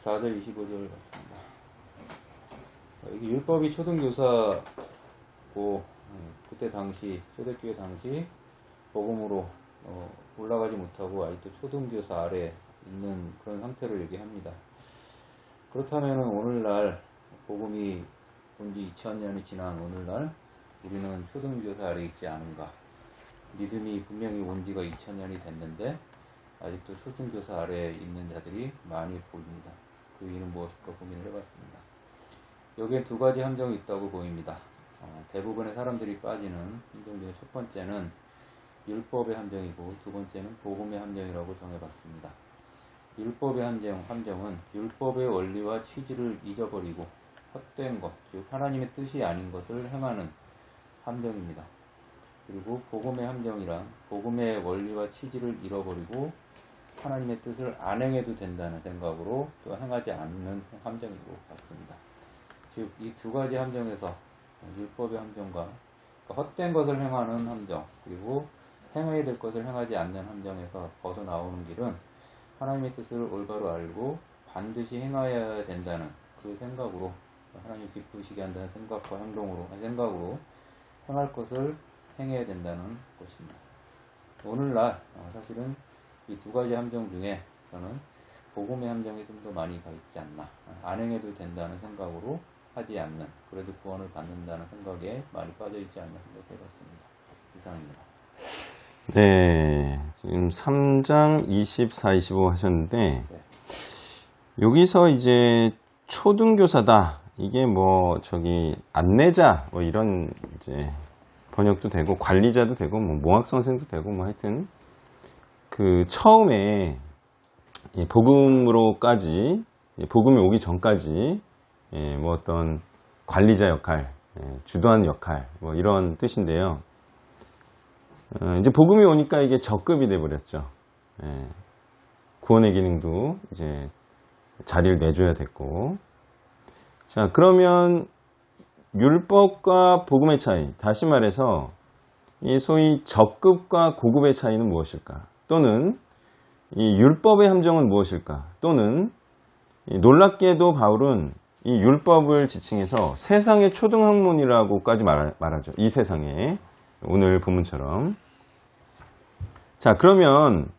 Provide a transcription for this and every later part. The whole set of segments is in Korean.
24절 25절 같습니다. 이게 율법이 초등교사고 그때 당시 초대교회 당시 복음으로 올라가지 못하고 아직도 초등교사 아래 있는 그런 상태를 얘기합니다. 그렇다면 오늘날 복음이 본 지 2000년이 지난 오늘날 우리는 초등교사 아래 있지 않은가? 믿음이 분명히 온 지가 2000년이 됐는데 아직도 초등교사 아래에 있는 자들이 많이 보입니다. 그 이유는 무엇일까 고민을 해봤습니다. 여기에 두 가지 함정이 있다고 보입니다. 대부분의 사람들이 빠지는 함정 중에 첫 번째는 율법의 함정이고 두 번째는 복음의 함정이라고 정해봤습니다. 율법의 함정은 율법의 원리와 취지를 잊어버리고 헛된 것, 즉 하나님의 뜻이 아닌 것을 행하는 함정입니다. 그리고 복음의 함정이란 복음의 원리와 취지를 잃어버리고 하나님의 뜻을 안 행해도 된다는 생각으로 또 행하지 않는 함정이고 같습니다. 즉 이 두 가지 함정에서 율법의 함정과 헛된 것을 행하는 함정 그리고 행해야 될 것을 행하지 않는 함정에서 벗어나오는 길은 하나님의 뜻을 올바로 알고 반드시 행해야 된다는 그 생각으로 하나님 기쁘시게 한다는 생각과 생각으로 행할 것을 행해야 된다는 것입니다. 오늘날 사실은 이 두 가지 함정 중에 저는 복음의 함정이 좀 더 많이 가 있지 않나. 안 행해도 된다는 생각으로 하지 않는, 그래도 구원을 받는다는 생각에 많이 빠져 있지 않나 생각해봤습니다. 이상입니다. 네, 지금 3장 24, 25 하셨는데 네. 여기서 이제 초등교사다. 이게 안내자 이런 이제 번역도 되고 관리자도 되고 몽학 선생도 되고 하여튼 그 처음에 복음으로까지 복음이 오기 전까지 어떤 관리자 역할, 주도하는 역할 이런 뜻인데요. 이제 복음이 오니까 이게 적급이 돼 버렸죠. 구원의 기능도 이제 자리를 내줘야 됐고. 자, 그러면 율법과 복음의 차이, 다시 말해서 이 소위 적급과 고급의 차이는 무엇일까? 또는 이 율법의 함정은 무엇일까? 또는 놀랍게도 바울은 이 율법을 지칭해서 세상의 초등학문이라고까지 말하죠. 이 세상에 오늘 본문처럼. 자, 그러면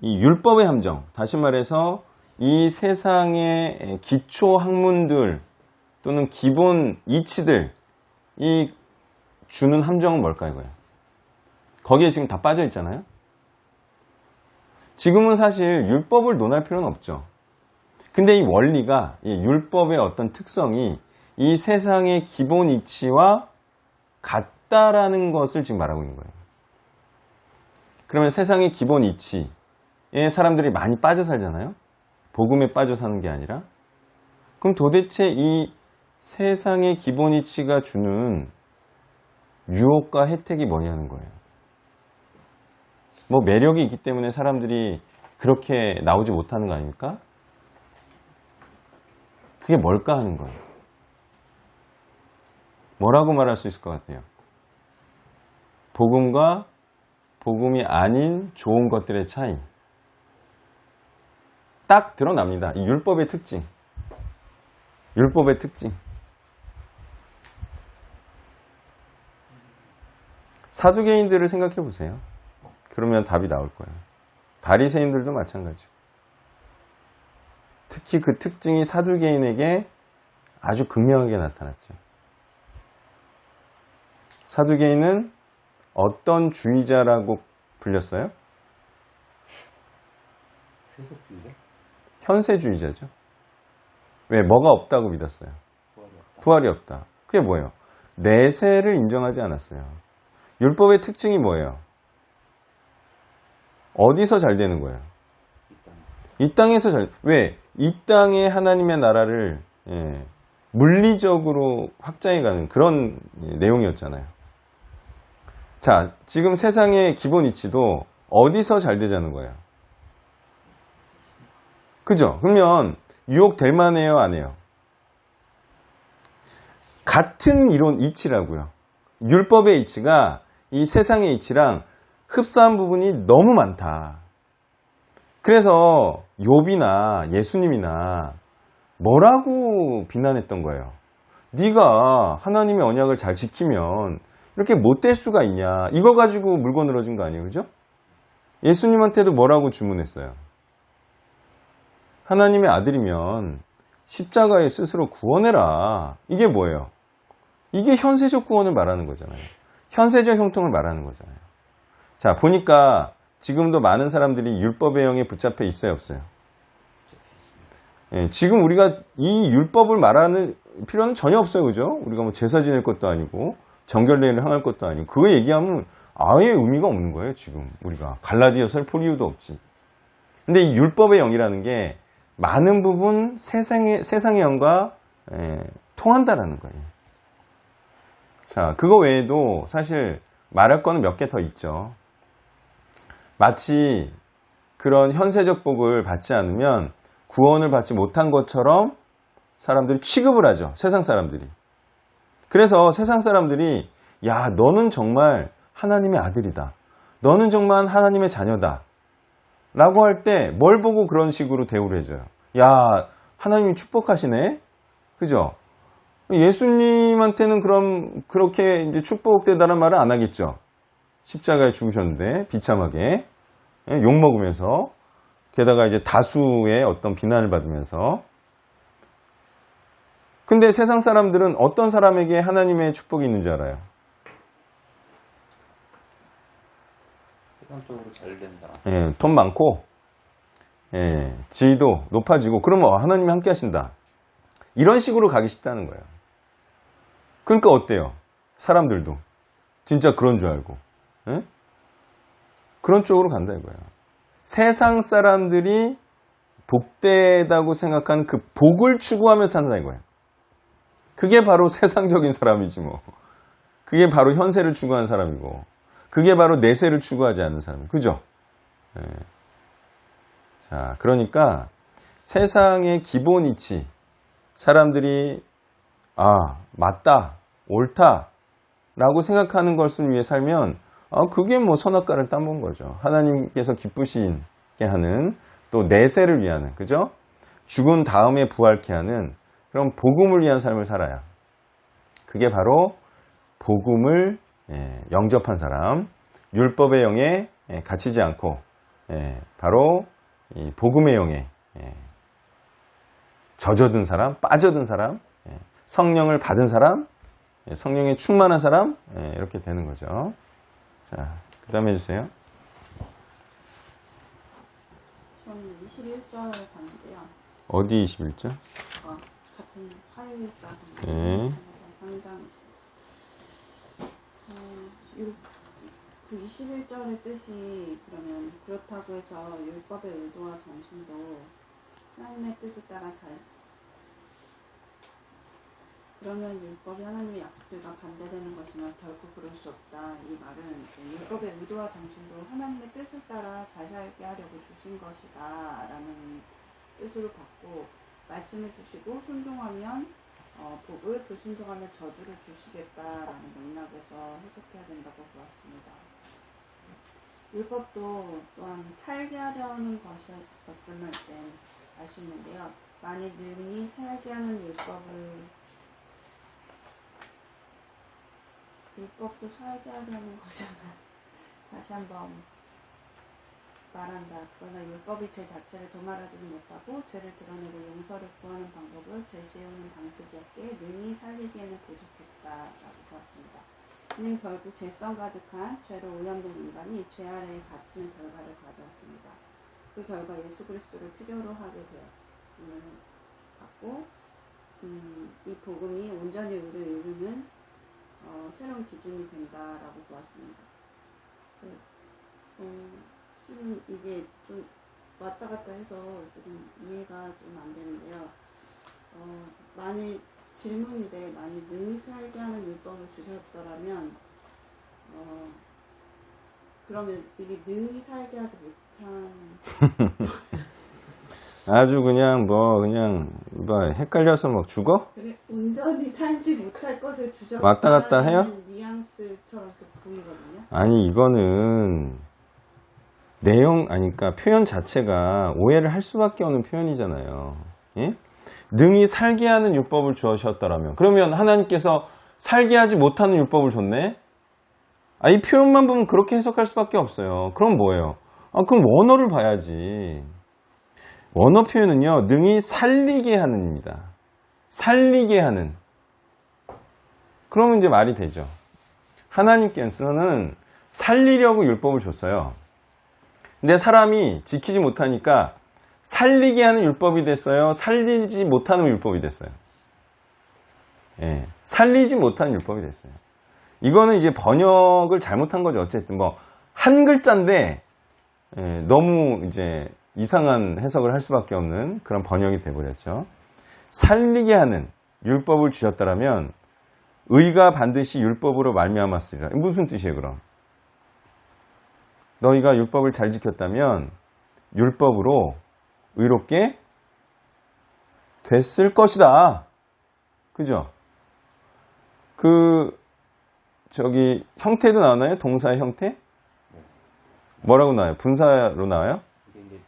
이 율법의 함정, 다시 말해서 이 세상의 기초 학문들 또는 기본 이치들 이 주는 함정은 뭘까 이거예요? 거기에 지금 다 빠져 있잖아요. 지금은 사실 율법을 논할 필요는 없죠. 근데 이 원리가 이 율법의 어떤 특성이 이 세상의 기본 이치와 같다라는 것을 지금 말하고 있는 거예요. 그러면 세상의 기본 이치에 사람들이 많이 빠져 살잖아요. 복음에 빠져 사는 게 아니라. 그럼 도대체 이 세상의 기본 이치가 주는 유혹과 혜택이 뭐냐는 거예요. 매력이 있기 때문에 사람들이 그렇게 나오지 못하는 거 아닙니까? 그게 뭘까 하는 거예요. 뭐라고 말할 수 있을 것 같아요? 복음과 복음이 아닌 좋은 것들의 차이. 딱 드러납니다. 이 율법의 특징. 율법의 특징. 사두개인들을 생각해 보세요. 그러면 답이 나올 거예요. 바리새인들도 마찬가지고. 특히 그 특징이 사두개인에게 아주 극명하게 나타났죠. 사두개인은 어떤 주의자라고 불렸어요? 세속주의자? 현세주의자죠. 왜? 뭐가 없다고 믿었어요? 부활이 없다. 그게 뭐예요? 내세를 인정하지 않았어요. 율법의 특징이 뭐예요? 어디서 잘 되는 거예요? 이 땅에서 왜? 이 땅에 하나님의 나라를 물리적으로 확장해가는 그런 내용이었잖아요. 자, 지금 세상의 기본 이치도 어디서 잘 되자는 거예요? 그죠? 그러면 유혹될 만해요, 안 해요? 같은 이론 이치라고요. 율법의 이치가 이 세상의 이치랑 흡사한 부분이 너무 많다. 그래서 욥이나 예수님이나 뭐라고 비난했던 거예요? 네가 하나님의 언약을 잘 지키면 이렇게 못될 수가 있냐? 이거 가지고 물고 늘어진 거 아니에요? 그죠? 예수님한테도 뭐라고 주문했어요? 하나님의 아들이면 십자가에 스스로 구원해라. 이게 뭐예요? 이게 현세적 구원을 말하는 거잖아요. 현세적 형통을 말하는 거잖아요. 자, 보니까 지금도 많은 사람들이 율법의 영에 붙잡혀 있어요, 없어요? 예, 지금 우리가 이 율법을 말하는 필요는 전혀 없어요, 그죠? 우리가 뭐 제사 지낼 것도 아니고 정결례를 행할 것도 아니고 그거 얘기하면 아예 의미가 없는 거예요, 지금 우리가. 갈라디아서를 볼 이유도 없지. 근데 이 율법의 영이라는 게 많은 부분 세상의 영과 통한다라는 거예요. 자, 그거 외에도 사실 말할 거는 몇 개 더 있죠. 마치 그런 현세적 복을 받지 않으면 구원을 받지 못한 것처럼 사람들이 취급을 하죠. 세상 사람들이. 그래서 세상 사람들이 야, 너는 정말 하나님의 아들이다. 너는 정말 하나님의 자녀다. 라고 할 때 뭘 보고 그런 식으로 대우를 해줘요. 야, 하나님이 축복하시네? 그죠? 예수님한테는 그럼 그렇게 이제 축복되다는 말은 안 하겠죠. 십자가에 죽으셨는데 비참하게 욕 먹으면서 게다가 이제 다수의 어떤 비난을 받으면서. 근데 세상 사람들은 어떤 사람에게 하나님의 축복이 있는 줄 알아요? 세상적으로 잘 된다. 예, 돈 많고, 예, 지위도 높아지고, 그러면 하나님이 함께 하신다. 이런 식으로 가기 쉽다는 거예요. 그러니까 어때요? 사람들도. 진짜 그런 줄 알고. 예? 그런 쪽으로 간다 이거예요. 세상 사람들이 복되다고 생각하는 그 복을 추구하며 산다 이거예요. 그게 바로 세상적인 사람이지 뭐. 그게 바로 현세를 추구하는 사람이고. 그게 바로 내세를 추구하지 않는 사람이에요. 그죠? 예. 자, 그러니까 세상의 기본 이치, 사람들이 맞다, 옳다 라고 생각하는 것을 위해 살면 그게 뭐 선악과를 따먹은 거죠. 하나님께서 기쁘시게 하는, 또 내세를 위하는, 그죠? 죽은 다음에 부활케 하는 그런 복음을 위한 삶을 살아야, 그게 바로 복음을 영접한 사람, 율법의 영에 갇히지 않고 바로 이 복음의 영에 젖어든 사람, 빠져든 사람, 성령을 받은 사람, 성령에 충만한 사람, 이렇게 되는 거죠. 자, 그 다음에 해주세요. 저는 21절 봤는데요. 어디 21절? 같은 화요일자 네. 3장 21절. 그 21절의 뜻이 그러면 그렇다고 해서 율법의 의도와 정신도 하나님의 뜻에 따라 그러면 율법이 하나님의 약속들과 반대되는 것이나 결코 그럴 수 없다. 이 말은 율법의 의도와 정신도 하나님의 뜻을 따라 잘 살게 하려고 주신 것이다 라는 뜻으로 받고, 말씀을 주시고 순종하면 복을, 불순종하면 저주를 주시겠다라는 맥락에서 해석해야 된다고 보았습니다. 율법도 또한 살게 하려는 것임을 이제 알 수 있는데요. 만일 능히 살게 하는 율법도 살게 하려는 거잖아요. 다시 한번 말한다. 그러나 율법이 죄 자체를 도말하지는 못하고 죄를 드러내고 용서를 구하는 방법을 제시해오는 방식이었기에 능히 살리기에는 부족했다라고 보았습니다. 이는 결국 죄성 가득한 죄로 오염된 인간이 죄 아래에 갇히는 결과를 가져왔습니다. 그 결과 예수 그리스도를 필요로 하게 되었음을 갖고 이 복음이 온전히 의를 이루는 새로운 기준이 된다라고 보았습니다. 실은 이게 좀 왔다 갔다 해서 조금 이해가 좀 안 되는데요. 만일 질문인데, 만일 능히 살게 하는 율법을 주셨더라면 그러면 이게 능히 살게 하지 못한 아주 그냥 헷갈려서 막 죽어? 그래, 온전히 살지 못할 것을 주셨다는 왔다 갔다 해요? 뉘앙스처럼 보이거든요. 아니, 이거는 그러니까 표현 자체가 오해를 할 수밖에 없는 표현이잖아요. 예? 능히 살게 하는 율법을 주셨더라면, 그러면 하나님께서 살게 하지 못하는 율법을 줬네? 이 표현만 보면 그렇게 해석할 수밖에 없어요. 그럼 뭐예요? 그럼 원어를 봐야지. 원어 표현은요, 능히 살리게 하는입니다. 살리게 하는. 그러면 이제 말이 되죠. 하나님께서는 살리려고 율법을 줬어요. 근데 사람이 지키지 못하니까 살리게 하는 율법이 됐어요? 살리지 못하는 율법이 됐어요? 예, 살리지 못하는 율법이 됐어요. 이거는 이제 번역을 잘못한 거죠. 어쨌든 뭐 한 글자인데 너무 이제 이상한 해석을 할 수밖에 없는 그런 번역이 돼버렸죠. 살리게 하는 율법을 주셨다라면 의가 반드시 율법으로 말미암았으리라. 무슨 뜻이에요, 그럼? 너희가 율법을 잘 지켰다면 율법으로 의롭게 됐을 것이다. 그죠? 저기 형태도 나오나요? 동사의 형태? 뭐라고 나와요? 분사로 나와요? 이게 이제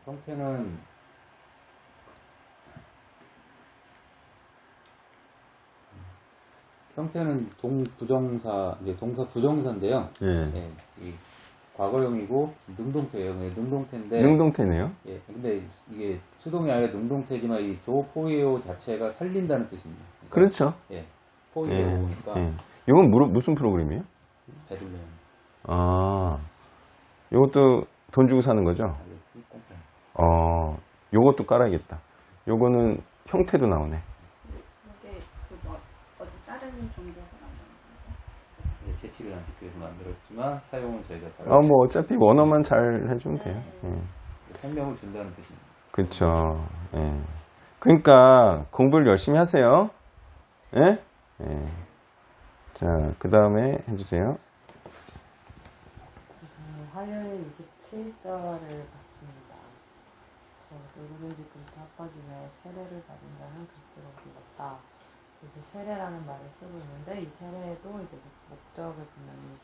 형태는 동부정사, 이제 동사 부정사인데요. 예. 이 과거형이고 능동태예요. 능동태인데. 능동태네요. 예. 근데 이게 수동이 아니라 능동태지만 이 조포에오 자체가 살린다는 뜻입니다. 그러니까, 그렇죠. 예. 포에오니까. 예. 이건 무슨 프로그램이에요? 배들레. 요것도 돈 주고 사는 거죠? 요것도 깔아야겠다. 요거는 형태도 나오네. 이게 어디 다른 종교에서 만든 겁니다. 예, 재치를 안 지키기 위해서 만들었지만 사용은 저희가 잘. 뭐 어차피 원어만 잘 해주면 돼요. 생명을 준다는 뜻입니다. 그렇죠. 예. 그러니까 공부를 열심히 하세요. 예? 예. 자, 그 다음에 해주세요. 저는 화요일 27절을 봤습니다. 누구든지 그리스도 합하기 위해 세례를 받은 자는 그리스도로부터 왔다. 그래서 세례라는 말을 쓰고 있는데 이 세례도 이제 목적을 분명히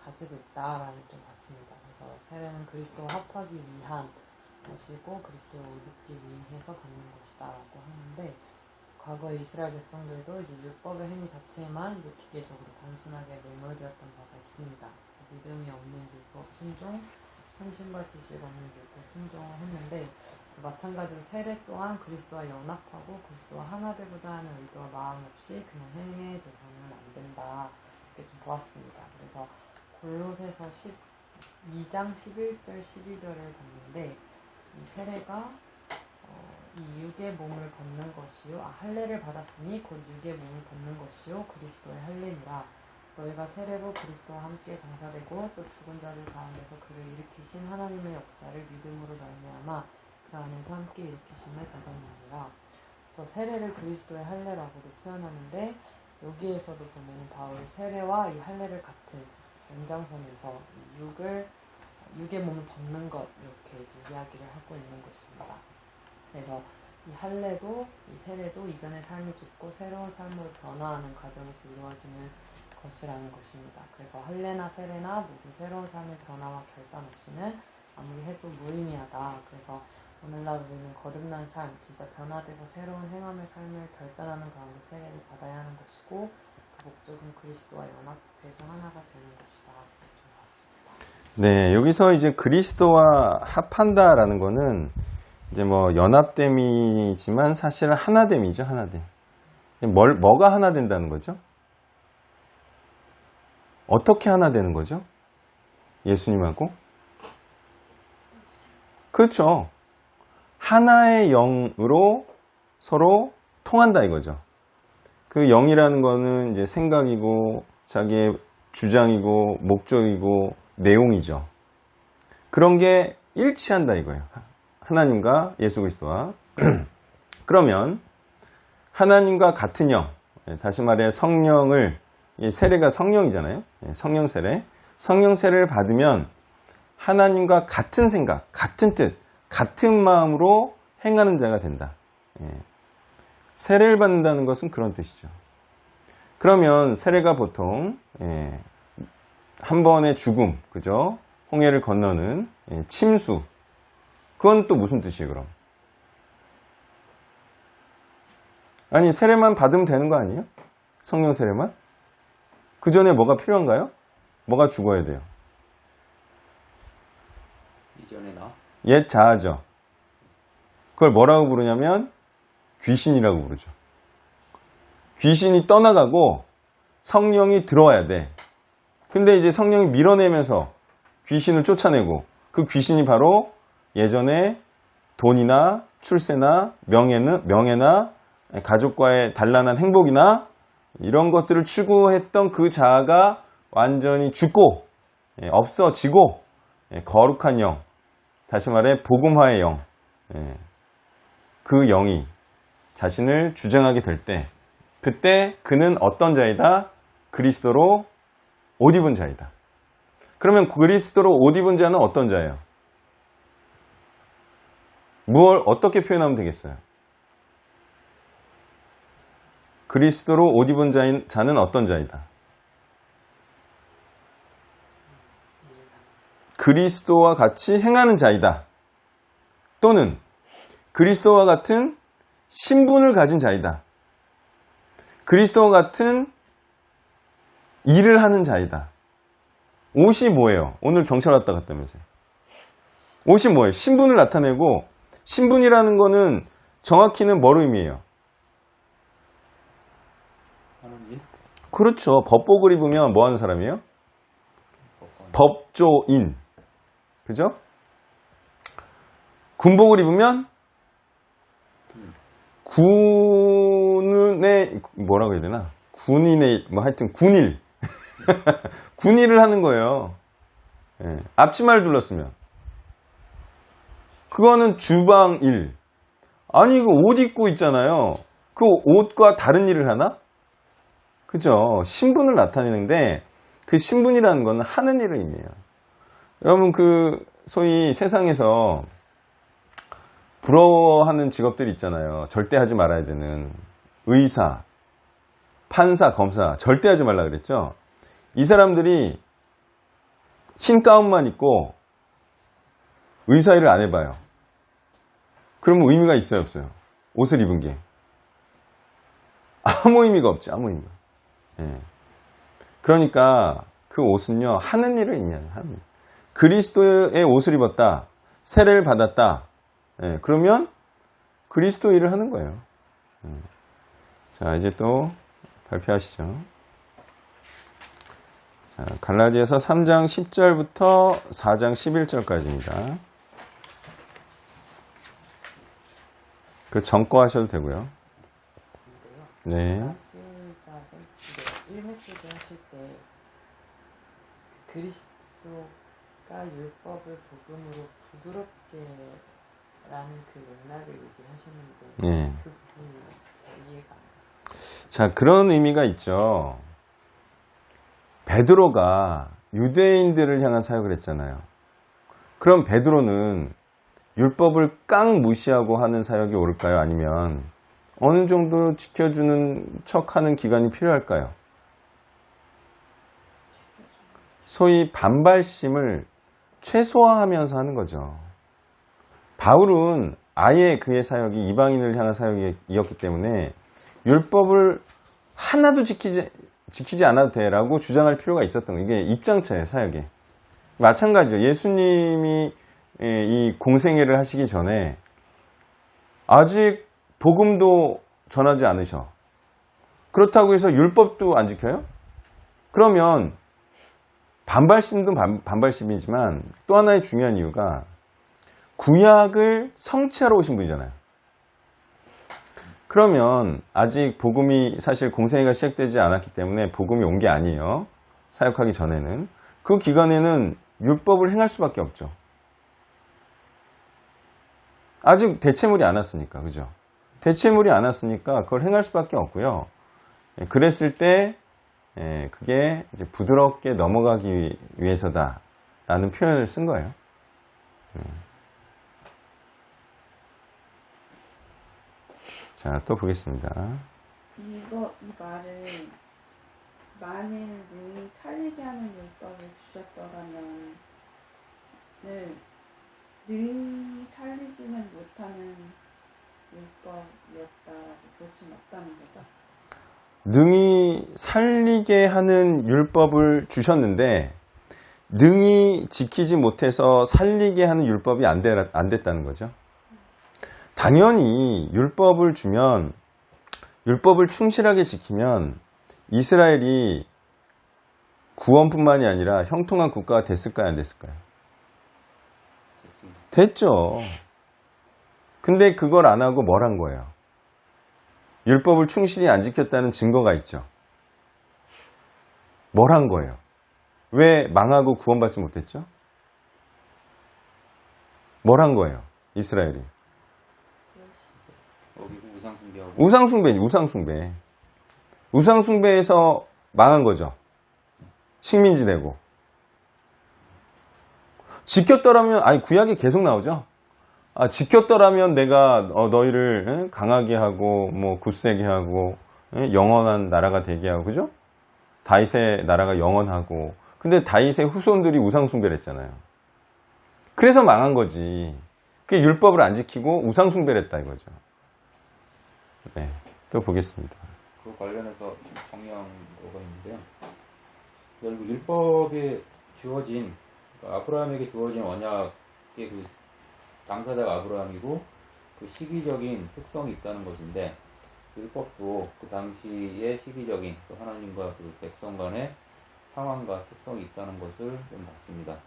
가지고 있다라는 좀 봤습니다. 그래서 세례는 그리스도와 합하기 위한 것이고 그리스도를 얻기 위해서 받는 것이다라고 하는데, 과거 이스라엘 백성들도 이제 율법의 행위 자체만 이제 기계적으로 단순하게 매몰되었던 바가 있습니다. 그래서 믿음이 없는 율법 순종, 헌신과 지식 없는 율법 순종을 했는데, 마찬가지로 세례 또한 그리스도와 연합하고 그리스도와 하나 되고자 하는 의도와 마음 없이 그냥 행위에 제서는 안 된다, 이렇게 좀 보았습니다. 그래서 골로새서 2장 11절 12절을 봤는데, 이 세례가 이 육의 몸을 벗는 것이요, 할례를 받았으니 곧 육의 몸을 벗는 것이요 그리스도의 할례니라. 너희가 세례로 그리스도와 함께 장사되고 또 죽은 자들 가운데서 그를 일으키신 하나님의 역사를 믿음으로 말미암아 그 안에서 함께 일으키심을 받았느니라. 그래서 세례를 그리스도의 할례라고도 표현하는데, 여기에서도 보면 바울이 세례와 이 할례를 같은 연장선에서 육의 몸을 벗는 것, 이렇게 이제 이야기를 하고 있는 것입니다. 그래서 이 할례도 이 세례도 이전의 삶을 죽고 새로운 삶으로 변화하는 과정에서 이루어지는 것이라는 것입니다. 그래서 할례나 세례나 모두 새로운 삶의 변화와 결단 없이는 아무리 해도 무의미하다. 그래서 오늘날 우리는 거듭난 삶, 진짜 변화되고 새로운 행함의 삶을 결단하는 가운데 세례를 받아야 하는 것이고, 그 목적은 그리스도와 연합해서 하나가 되는 것이다. 좀 봤습니다. 네, 여기서 이제 그리스도와 합한다라는 거는 이제 뭐 연합됨이지만 사실은 하나됨이죠, 하나됨. 뭐가 하나 된다는 거죠? 어떻게 하나 되는 거죠? 예수님하고? 그렇죠. 하나의 영으로 서로 통한다 이거죠. 그 영이라는 거는 이제 생각이고 자기의 주장이고 목적이고 내용이죠. 그런 게 일치한다 이거예요. 하나님과 예수 그리스도와. 그러면 하나님과 같은 영, 다시 말해 성령을, 세례가 성령이잖아요. 성령 세례. 성령 세례를 받으면 하나님과 같은 생각, 같은 뜻, 같은 마음으로 행하는 자가 된다. 세례를 받는다는 것은 그런 뜻이죠. 그러면 세례가 보통 한 번의 죽음, 그죠? 홍해를 건너는 침수. 그건 또 무슨 뜻이에요, 그럼? 아니, 세례만 받으면 되는 거 아니에요? 성령 세례만? 그 전에 뭐가 필요한가요? 뭐가 죽어야 돼요? 이전에 나 옛 자아죠. 그걸 뭐라고 부르냐면 귀신이라고 부르죠. 귀신이 떠나가고 성령이 들어와야 돼. 근데 이제 성령이 밀어내면서 귀신을 쫓아내고 그 귀신이 바로 예전에 돈이나 출세나 명예나 가족과의 단란한 행복이나 이런 것들을 추구했던 그 자아가 완전히 죽고 없어지고 거룩한 영, 다시 말해 복음화의 영, 그 영이 자신을 주장하게 될 때 그때 그는 어떤 자이다? 그리스도로 옷 입은 자이다. 그러면 그리스도로 옷 입은 자는 어떤 자예요? 무엇 어떻게 표현하면 되겠어요? 그리스도로 옷 입은 자는 어떤 자이다? 그리스도와 같이 행하는 자이다. 또는 그리스도와 같은 신분을 가진 자이다. 그리스도와 같은 일을 하는 자이다. 옷이 뭐예요? 오늘 경찰 왔다 갔다면서요. 옷이 뭐예요? 신분을 나타내고, 신분이라는 거는 정확히는 뭐로 의미해요? 하는 일? 그렇죠. 법복을 입으면 뭐 하는 사람이에요? 법조인. 그죠? 군복을 입으면 군의 뭐라고 해야 되나? 군인의 뭐 하여튼 군일. 군일을 하는 거예요. 예. 앞치마를 둘렀으면 그거는 주방일. 아니 이거 옷 입고 있잖아요. 그 옷과 다른 일을 하나? 그죠? 신분을 나타내는데 그 신분이라는 건 하는 일을 의미해요. 여러분 그 소위 세상에서 부러워하는 직업들이 있잖아요. 절대 하지 말아야 되는 의사, 판사, 검사 절대 하지 말라 그랬죠. 이 사람들이 흰 가운만 입고 의사 일을 안 해봐요. 그러면 의미가 있어요, 없어요? 옷을 입은 게 아무 의미가 없지, 아무 의미가. 예. 그러니까 그 옷은요 하는 일을 의미해요. 하는 일. 그리스도의 옷을 입었다, 세례를 받았다. 예, 그러면 그리스도 일을 하는 거예요. 자, 이제 또 발표하시죠. 자, 갈라디아서 3장 10절부터 4장 11절까지입니다. 그 전거 하셔도 되고요. 네. 가수자 1메시지 하실 때 그리스도가 율법을 복음으로 부드럽게 라는 그 맥락을 얘기하셨는데 네. 그 부분이 잘 이해가 안 갔어요. 자, 그런 의미가 있죠. 베드로가 유대인들을 향한 사역을 했잖아요. 그럼 베드로는 율법을 깡 무시하고 하는 사역이 옳을까요? 아니면 어느 정도 지켜주는 척하는 기간이 필요할까요? 소위 반발심을 최소화하면서 하는 거죠. 바울은 아예 그의 사역이 이방인을 향한 사역이었기 때문에 율법을 하나도 지키지 않아도 돼라고 주장할 필요가 있었던 거예요. 이게 입장차예요, 사역에. 마찬가지죠. 예수님이 이 공생애를 하시기 전에 아직 복음도 전하지 않으셔. 그렇다고 해서 율법도 안 지켜요? 그러면 반발심도 반발심이지만 또 하나의 중요한 이유가 구약을 성취하러 오신 분이잖아요. 그러면 아직 복음이 사실 공생애가 시작되지 않았기 때문에 복음이 온 게 아니에요. 사역하기 전에는. 그 기간에는 율법을 행할 수밖에 없죠. 아직 대체물이 안 왔으니까. 그죠? 대체물이 안 왔으니까 그걸 행할 수밖에 없고요. 그랬을 때 그게 이제 부드럽게 넘어가기 위해서다 라는 표현을 쓴 거예요. 자, 또 보겠습니다. 이 말은 만일 능히 살리게 하는 율법을 주셨더라면 능히 살리지는 못하는 율법이었다라고 볼 수는 없다는 거죠. 능히 살리게 하는 율법을 주셨는데 능히 지키지 못해서 살리게 하는 율법이 안 됐다는 거죠. 당연히 율법을 주면 율법을 충실하게 지키면 이스라엘이 구원뿐만이 아니라 형통한 국가가 됐을까요? 안 됐을까요? 됐죠. 근데 그걸 안 하고 뭘 한 거예요? 율법을 충실히 안 지켰다는 증거가 있죠. 뭘 한 거예요? 왜 망하고 구원받지 못했죠? 뭘 한 거예요? 이스라엘이. 우상숭배하고. 우상숭배지, 우상숭배. 우상숭배에서 망한 거죠. 식민지 되고. 지켰더라면, 아니, 구약이 계속 나오죠. 아, 지켰더라면 내가 너희를 강하게 하고, 뭐, 굳세게 하고, 영원한 나라가 되게 하고, 그죠? 다윗의 나라가 영원하고. 근데 다윗의 후손들이 우상숭배를 했잖아요. 그래서 망한 거지. 그게 율법을 안 지키고 우상숭배를 했다 이거죠. 네, 또 보겠습니다. 그 관련해서 정리한 거가 있는데요. 결국 율법에 주어진, 아브라함에게 주어진 언약의 그 당사자가 아브라함이고 그 시기적인 특성이 있다는 것인데, 율법도 그 당시의 시기적인 그 하나님과 그 백성 간의 상황과 특성이 있다는 것을 좀 봤습니다.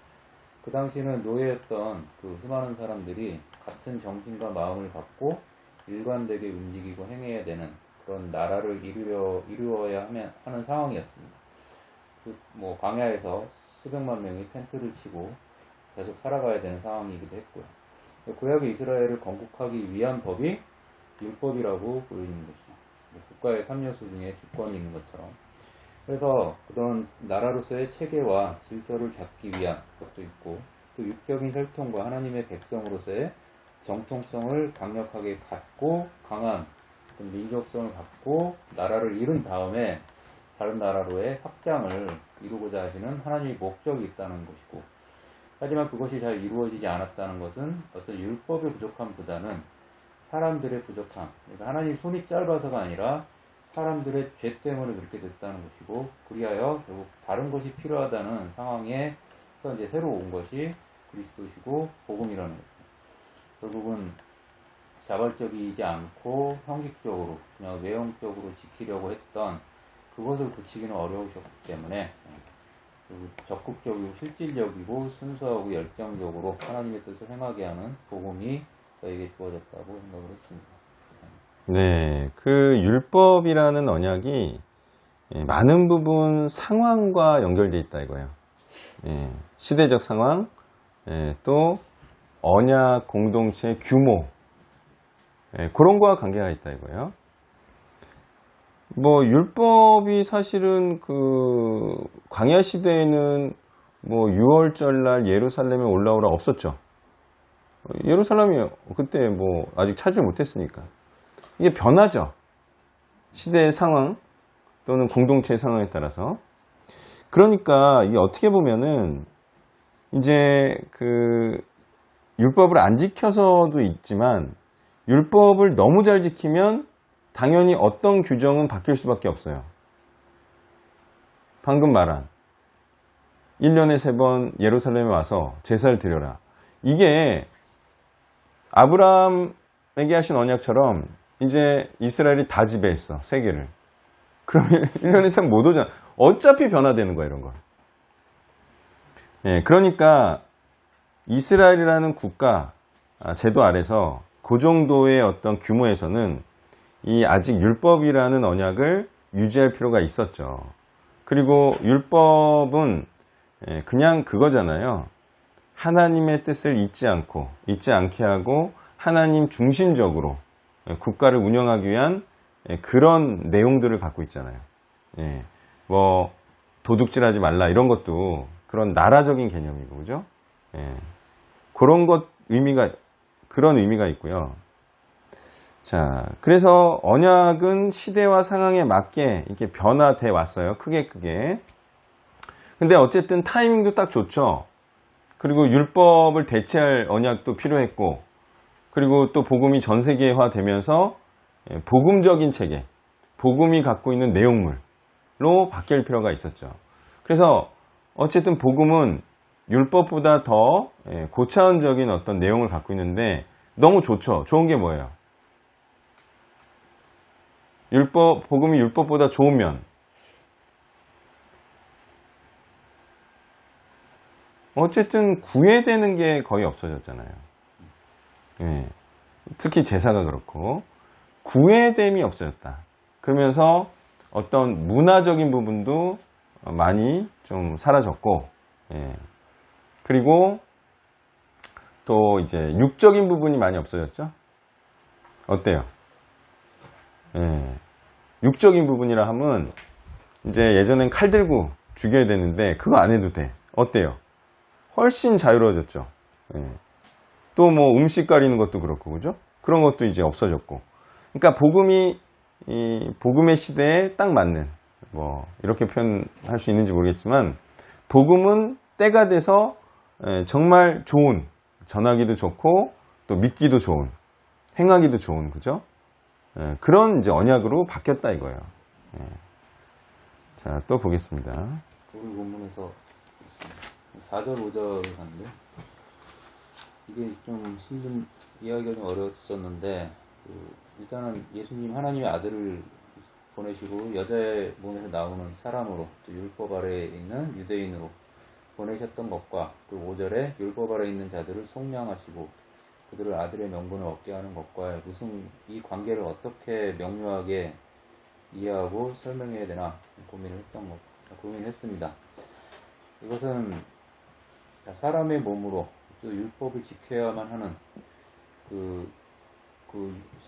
그 당시에는 노예였던 그 수많은 사람들이 같은 정신과 마음을 갖고 일관되게 움직이고 행해야 되는 그런 나라를 이루어야 하는 상황이었습니다. 뭐 광야에서 수백만 명이 텐트를 치고 계속 살아가야 되는 상황이기도 했고요. 구약의 이스라엘을 건국하기 위한 법이 율법이라고 보이는 것이죠. 국가의 3요소 중에 주권이 있는 것처럼. 그래서 그런 나라로서의 체계와 질서를 잡기 위한 것도 있고, 또 육적인 혈통과 하나님의 백성으로서의 정통성을 강력하게 갖고 강한 어떤 민족성을 갖고 나라를 이룬 다음에 다른 나라로의 확장을 이루고자 하시는 하나님의 목적이 있다는 것이고, 하지만 그것이 잘 이루어지지 않았다는 것은 어떤 율법의 부족함보다는 사람들의 부족함, 그러니까 하나님 손이 짧아서가 아니라 사람들의 죄 때문에 그렇게 됐다는 것이고, 그리하여 결국 다른 것이 필요하다는 상황에서 이제 새로 온 것이 그리스도시고 복음이라는 거죠. 결국은 자발적이지 않고 형식적으로 그냥 외형적으로 지키려고 했던 그것을 고치기는 어려우셨기 때문에 적극적이고 실질적이고 순수하고 열정적으로 하나님의 뜻을 행하게 하는 복음이 저에게 주어졌다고 생각을 했습니다. 네, 그 율법이라는 언약이 많은 부분 상황과 연결되어 있다 이거예요. 시대적 상황, 또 언약 공동체의 규모, 그런 거와 관계가 있다 이거예요. 뭐 율법이 사실은 그 광야 시대에는 뭐 6월절날 예루살렘에 올라오라 없었죠. 예루살렘이 그때 뭐 아직 차지를 못했으니까. 이게 변하죠. 시대의 상황 또는 공동체의 상황에 따라서. 그러니까 이게 어떻게 보면은 이제 그 율법을 안 지켜서도 있지만 율법을 너무 잘 지키면 당연히 어떤 규정은 바뀔 수밖에 없어요. 방금 말한 1년에 3번 예루살렘에 와서 제사를 드려라. 이게 아브라함에게 하신 언약처럼 이제 이스라엘이 다 지배했어. 세계를. 그러면 1년에 3번 못 오잖아. 어차피 변화되는 거야, 이런 거. 그러니까 이스라엘이라는 국가, 제도 아래서 그 정도의 어떤 규모에서는 이 아직 율법이라는 언약을 유지할 필요가 있었죠. 그리고 율법은 그냥 그거잖아요. 하나님의 뜻을 잊지 않게 하고 하나님 중심적으로 국가를 운영하기 위한 그런 내용들을 갖고 있잖아요. 뭐 도둑질하지 말라 이런 것도 그런 나라적인 개념이고, 그죠? 그런 그런 의미가 있고요. 자, 그래서 언약은 시대와 상황에 맞게 이렇게 변화돼 왔어요. 크게. 근데 어쨌든 타이밍도 딱 좋죠. 그리고 율법을 대체할 언약도 필요했고, 그리고 또 복음이 전 세계화 되면서 복음적인 체계, 복음이 갖고 있는 내용물로 바뀔 필요가 있었죠. 그래서 어쨌든 복음은 율법보다 더 고차원적인 어떤 내용을 갖고 있는데 너무 좋죠. 좋은 게 뭐예요? 복음이 율법보다 좋으면 어쨌든 구애되는 게 거의 없어졌잖아요. 예. 특히 제사가 그렇고 구애됨이 없어졌다. 그러면서 어떤 문화적인 부분도 많이 좀 사라졌고, 예. 그리고 또 이제 육적인 부분이 많이 없어졌죠. 어때요? 예. 육적인 부분이라 하면 이제 예전엔 칼 들고 죽여야 되는데 그거 안 해도 돼. 어때요? 훨씬 자유로워졌죠. 예. 또 뭐 음식 가리는 것도 그렇고, 그죠? 그런 것도 이제 없어졌고. 그러니까 복음이 이 복음의 시대에 딱 맞는, 뭐 이렇게 표현할 수 있는지 모르겠지만, 복음은 때가 돼서 정말 좋은, 전하기도 좋고 또 믿기도 좋은, 행하기도 좋은, 그죠? 그런 이제 언약으로 바뀌었다 이거예요. 자, 또 보겠습니다. 우리 본문에서 4절 5절 하는데 이게 좀 힘든 이야기가 좀 어려웠었는데, 일단은 예수님 하나님의 아들을 보내시고 여자의 몸에서 나오는 사람으로, 또 율법 아래에 있는 유대인으로 보내셨던 것과, 또 5절에 율법 아래에 있는 자들을 속량하시고 그들을 아들의 명분을 얻게 하는 것과 무슨 이 관계를 어떻게 명료하게 이해하고 설명해야 되나 고민했습니다. 이것은 사람의 몸으로 또 율법을 지켜야만 하는 그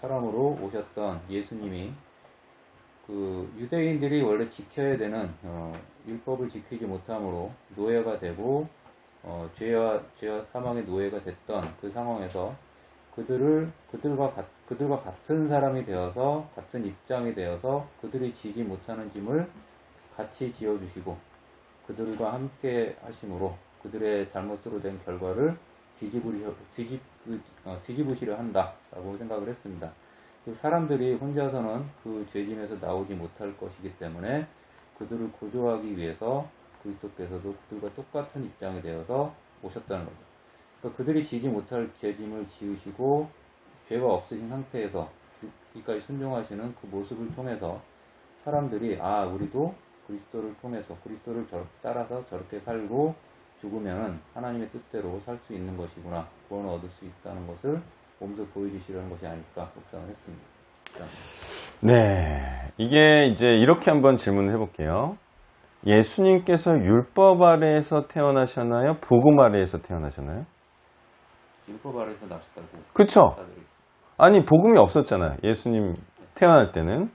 사람으로 오셨던 예수님이 유대인들이 원래 지켜야 되는 율법을 지키지 못함으로 노예가 되고 죄와 사망의 노예가 됐던 그 상황에서 그들과 같은 사람이 되어서, 같은 입장이 되어서 그들이 지지 못하는 짐을 같이 지어주시고 그들과 함께 하심으로 그들의 잘못으로 된 결과를 뒤집으시려 한다라고 생각을 했습니다. 그 사람들이 혼자서는 그 죄짐에서 나오지 못할 것이기 때문에 그들을 구조하기 위해서 그리스도께서도 그들과 똑같은 입장이 되어서 오셨다는 거죠. 그러니까 그들이 지지 못할 죄짐을 지으시고 죄가 없으신 상태에서 죽기까지 순종하시는 그 모습을 통해서 사람들이 우리도 그리스도를 통해서 그리스도를 따라서 저렇게 살고 죽으면 하나님의 뜻대로 살 수 있는 것이구나, 구원을 얻을 수 있다는 것을 몸소 보여주시려는 것이 아닐까 묵상을 했습니다. 네, 이게 이제 이렇게 한번 질문을 해볼게요. 예수님께서 율법 아래에서 태어나셨나요? 복음 아래에서 태어나셨나요? 율법 아래에서 나셨다고. 그쵸? 아니, 복음이 없었잖아요. 예수님 태어날 때는.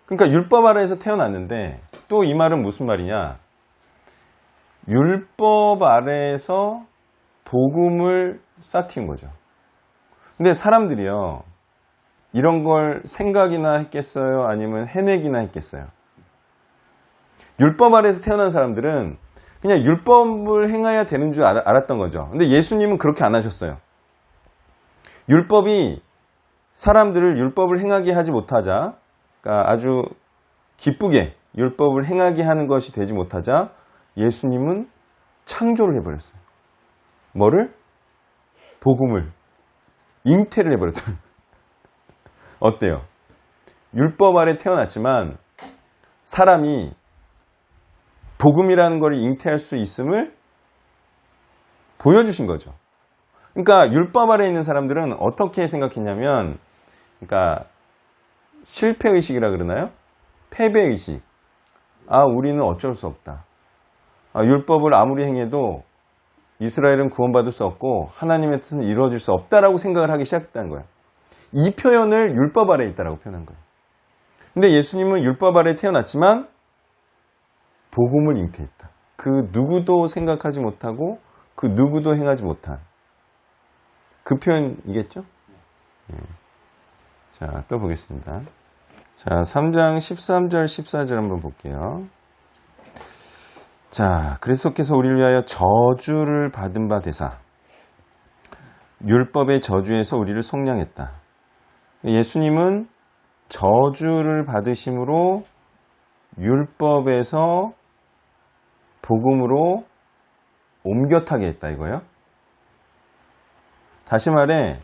그러니까 율법 아래에서 태어났는데, 또 이 말은 무슨 말이냐? 율법 아래에서 복음을 쌓인 거죠. 근데 사람들이요, 이런 걸 생각이나 했겠어요? 아니면 해내기나 했겠어요? 율법 아래에서 태어난 사람들은 그냥 율법을 행해야 되는 줄 알았던 거죠. 근데 예수님은 그렇게 안 하셨어요. 율법이 사람들을 율법을 행하게 하지 못하자, 그러니까 아주 기쁘게 율법을 행하게 하는 것이 되지 못하자 예수님은 창조를 해버렸어요. 뭐를? 복음을. 잉태를 해버렸다. 어때요? 율법 아래 태어났지만 사람이 복음이라는 걸 잉태할 수 있음을 보여주신 거죠. 그러니까 율법 아래 있는 사람들은 어떻게 생각했냐면, 그러니까 실패의식이라 그러나요? 패배의식. 우리는 어쩔 수 없다. 율법을 아무리 행해도 이스라엘은 구원받을 수 없고 하나님의 뜻은 이루어질 수 없다라고 생각을 하기 시작했다는 거예요. 이 표현을 율법 아래에 있다라고 표현한 거예요. 근데 예수님은 율법 아래에 태어났지만 복음을 잉태했다. 그 누구도 생각하지 못하고 그 누구도 행하지 못한 그 표현이겠죠? 자, 또 보겠습니다. 자, 3장 13절 14절 한번 볼게요. 자, 그리스도께서 우리를 위하여 저주를 받은 바 되사 율법의 저주에서 우리를 속량했다. 예수님은 저주를 받으심으로 율법에서 복음으로 옮겨 타게 했다 이거예요. 다시 말해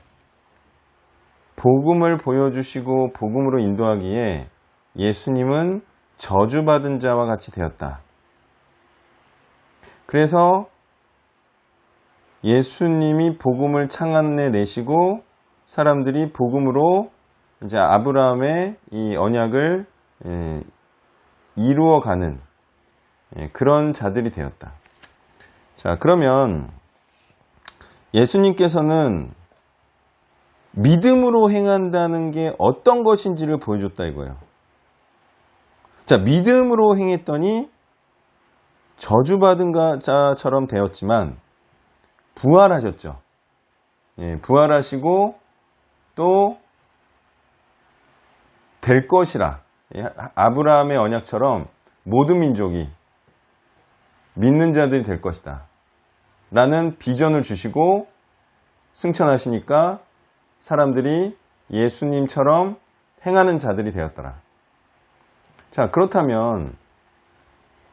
복음을 보여주시고 복음으로 인도하기에 예수님은 저주받은 자와 같이 되었다. 그래서 예수님이 복음을 창안내 내시고 사람들이 복음으로 이제 아브라함의 이 언약을 이루어가는 그런 자들이 되었다. 자, 그러면 예수님께서는 믿음으로 행한다는 게 어떤 것인지를 보여줬다 이거예요. 자, 믿음으로 행했더니 저주받은 자처럼 되었지만 부활하셨죠. 예, 부활하시고 또 될 것이라. 예, 아브라함의 언약처럼 모든 민족이 믿는 자들이 될 것이다. 라는 비전을 주시고 승천하시니까 사람들이 예수님처럼 행하는 자들이 되었더라. 자, 그렇다면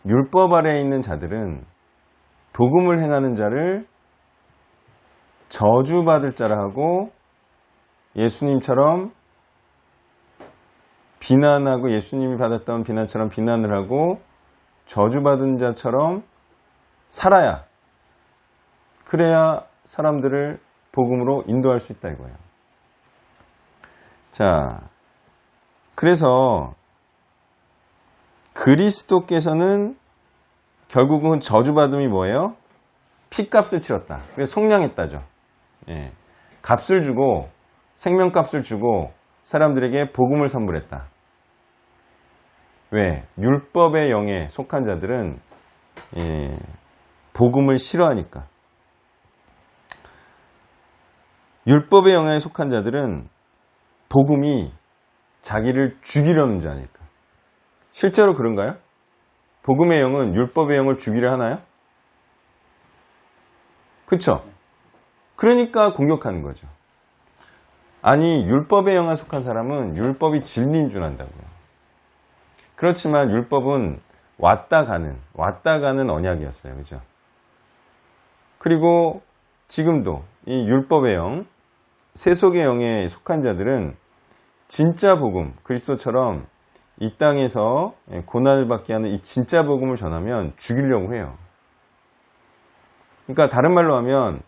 율법 아래에 있는 자들은 복음을 행하는 자를 저주받을 자라 하고 예수님처럼 비난하고 예수님이 받았던 비난처럼 비난을 하고 저주받은 자처럼 살아야 그래야 사람들을 복음으로 인도할 수 있다 이거예요. 자, 그래서 그리스도께서는 결국은 저주받음이 뭐예요? 피값을 치렀다. 그래서 속량했다죠. 예. 값을 주고 생명값을 주고 사람들에게 복음을 선물했다. 왜? 율법의 영에 속한 자들은 복음을 싫어하니까. 율법의 영에 속한 자들은 복음이 자기를 죽이려는 자니까. 실제로 그런가요? 복음의 영은 율법의 영을 죽이려 하나요? 그쵸? 그러니까 공격하는 거죠. 아니, 율법의 영에 속한 사람은 율법이 진리인 줄 안다고요. 그렇지만 율법은 왔다 가는 언약이었어요. 그죠? 그리고 지금도 이 율법의 영, 세속의 영에 속한 자들은 진짜 복음, 그리스도처럼 이 땅에서 고난을 받게 하는 이 진짜 복음을 전하면 죽이려고 해요. 그러니까 다른 말로 하면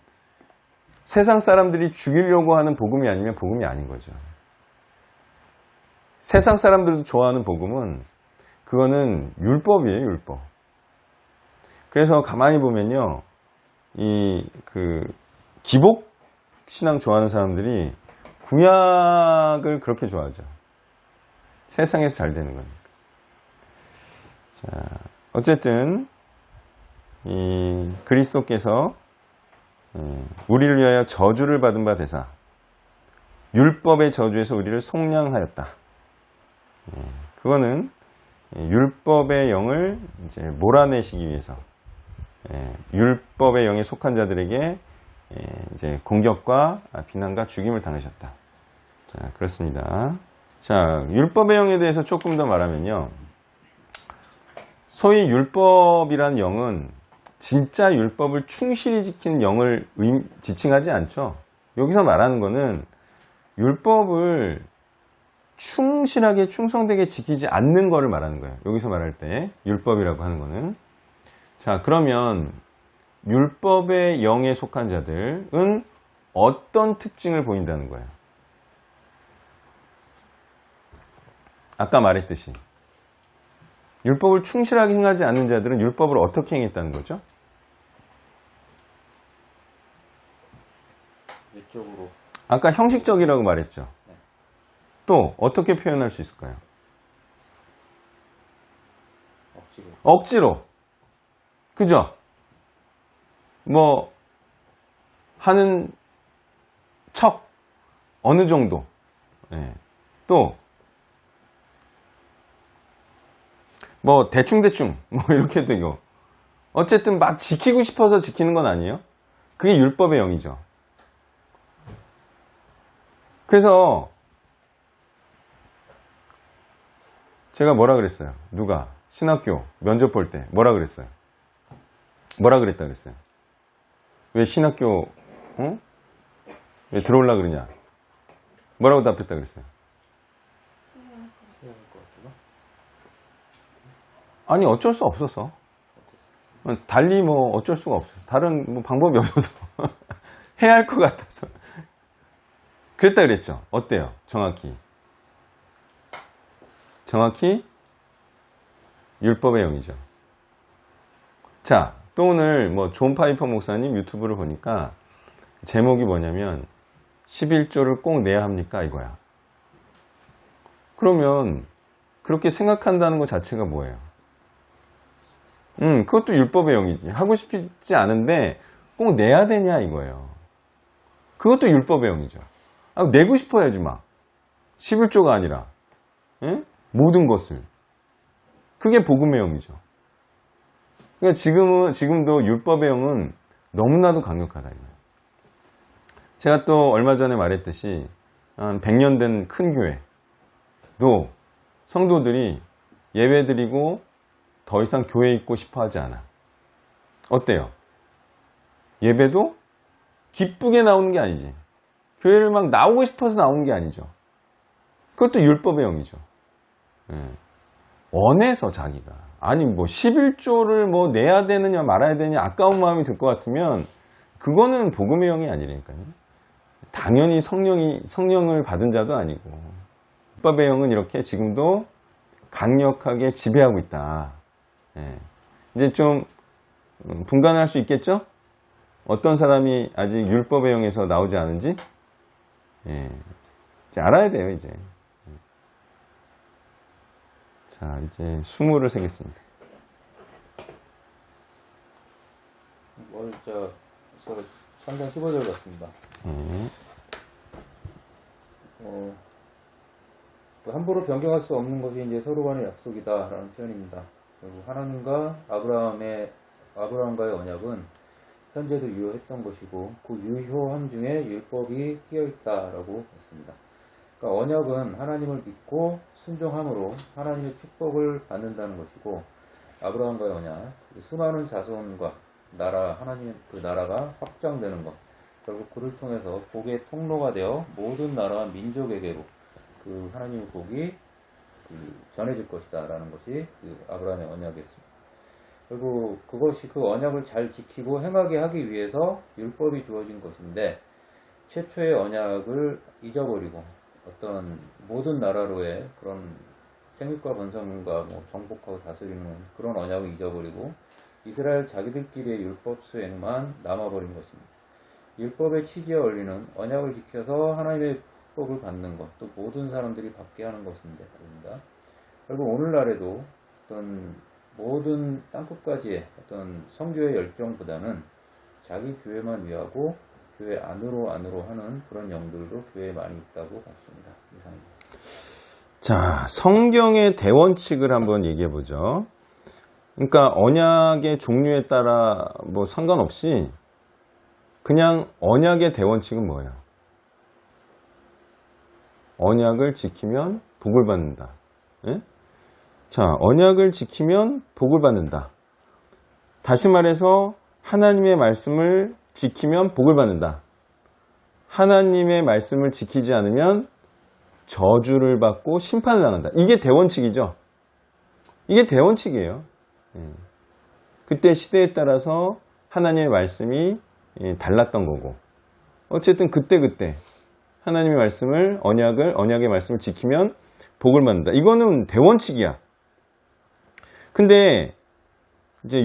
세상 사람들이 죽이려고 하는 복음이 아니면 복음이 아닌 거죠. 세상 사람들도 좋아하는 복음은 그거는 율법이에요, 율법. 그래서 가만히 보면요, 기복 신앙 좋아하는 사람들이 구약을 그렇게 좋아하죠. 세상에서 잘 되는 거니까. 자, 어쨌든 이 그리스도께서 우리를 위하여 저주를 받은 바 되사 율법의 저주에서 우리를 속량하였다. 그거는 율법의 영을 이제 몰아내시기 위해서 율법의 영에 속한 자들에게 이제 공격과 비난과 죽임을 당하셨다. 자, 그렇습니다. 자, 율법의 영에 대해서 조금 더 말하면요. 소위 율법이란 영은 진짜 율법을 충실히 지키는 영을 지칭하지 않죠. 여기서 말하는 거는 율법을 충실하게 충성되게 지키지 않는 거를 말하는 거예요. 여기서 말할 때 율법이라고 하는 거는. 자, 그러면 율법의 영에 속한 자들은 어떤 특징을 보인다는 거예요? 아까 말했듯이 율법을 충실하게 행하지 않는 자들은 율법을 어떻게 행했다는 거죠? 외적으로. 아까 형식적이라고 말했죠. 네. 또 어떻게 표현할 수 있을까요? 억지로. 억지로. 그죠? 뭐 하는 척 어느 정도. 네. 또 뭐 대충 뭐 이렇게 되고 어쨌든 막 지키고 싶어서 지키는 건 아니에요. 그게 율법의 영이죠. 그래서 제가 뭐라 그랬어요? 누가? 신학교 면접 볼 때 뭐라 그랬어요? 뭐라 그랬다 그랬어요? 왜 신학교 왜 들어올라 그러냐? 뭐라고 답했다 그랬어요? 해야 할 것 같아요. 아니 어쩔 수 없어서 달리 뭐 어쩔 수가 없어서 다른 뭐 방법이 없어서 해야 할 것 같아서 그랬다 그랬죠. 어때요? 정확히 율법의 영이죠. 자, 또 오늘 뭐 존 파이퍼 목사님 유튜브를 보니까 제목이 뭐냐면 11조를 꼭 내야 합니까? 이거야. 그러면 그렇게 생각한다는 것 자체가 뭐예요? 그것도 율법의 영이지. 하고 싶지 않은데 꼭 내야 되냐 이거예요. 그것도 율법의 영이죠. 아, 내고 싶어야지 막. 11조가 아니라 응? 모든 것을. 그게 복음의 영이죠. 그러니까 지금도 율법의 영은 너무나도 강력하다. 제가 또 얼마 전에 말했듯이 한 100년 된 큰 교회도 성도들이 예배드리고 더 이상 교회에 있고 싶어 하지 않아. 어때요? 예배도 기쁘게 나오는 게 아니지. 교회를 막 나오고 싶어서 나오는 게 아니죠. 그것도 율법의 영이죠. 원해서 자기가. 아니 뭐 11조를 뭐 내야 되느냐 말아야 되느냐 아까운 마음이 들 것 같으면 그거는 복음의 영이 아니라니까요. 당연히 성령을 받은 자도 아니고 율법의 영은 이렇게 지금도 강력하게 지배하고 있다. 이제 좀 분간할 수 있겠죠? 어떤 사람이 아직 율법의 영에서 나오지 않은지 이제 알아야 돼요. 이제 자 이제 수모를 세겠습니다. 저 3장 15절 같습니다. 또 함부로 변경할 수 없는 것이 이제 서로 간의 약속이다라는 표현입니다. 그리고 하나님과 아브라함과의 언약은 현재도 유효했던 것이고 그 유효함 중에 율법이 끼어 있다라고 했습니다. 그러니까 언약은 하나님을 믿고 순종함으로 하나님의 축복을 받는다는 것이고 아브라함과의 언약, 수많은 자손과 하나님의 그 나라가 확장되는 것, 결국 그를 통해서 복의 통로가 되어 모든 나라와 민족에게로 그 하나님의 복이 전해질 것이다 라는 것이 그 아브라함의 언약이었습니다. 그리고 그것이 그 언약을 잘 지키고 행하게 하기 위해서 율법이 주어진 것인데 최초의 언약을 잊어버리고 어떤 모든 나라로의 그런 생육과 번성과 정복하고 다스리는 그런 언약을 잊어버리고 이스라엘 자기들끼리의 율법 수행만 남아버린 것입니다. 율법의 취지와 원리는 언약을 지켜서 하나님의 축복을 받는 것, 또 모든 사람들이 받게 하는 것인데, 그리고 오늘날에도 어떤 모든 땅끝까지의 어떤 성교의 열정보다는 자기 교회만 위하고 교회 안으로 하는 그런 영들도 교회에 많이 있다고 봤습니다. 이상입니다. 자, 성경의 대원칙을 한번 얘기해 보죠. 그러니까 언약의 종류에 따라 뭐 상관없이 그냥 언약의 대원칙은 뭐예요? 언약을 지키면 복을 받는다. 예? 자, 언약을 지키면 복을 받는다. 다시 말해서 하나님의 말씀을 지키면 복을 받는다. 하나님의 말씀을 지키지 않으면 저주를 받고 심판을 당한다. 이게 대원칙이죠. 이게 대원칙이에요. 그때 시대에 따라서 하나님의 말씀이 달랐던 거고 어쨌든 그때 하나님의 말씀을 언약의 말씀을 지키면 복을 받는다. 이거는 대원칙이야. 근데 이제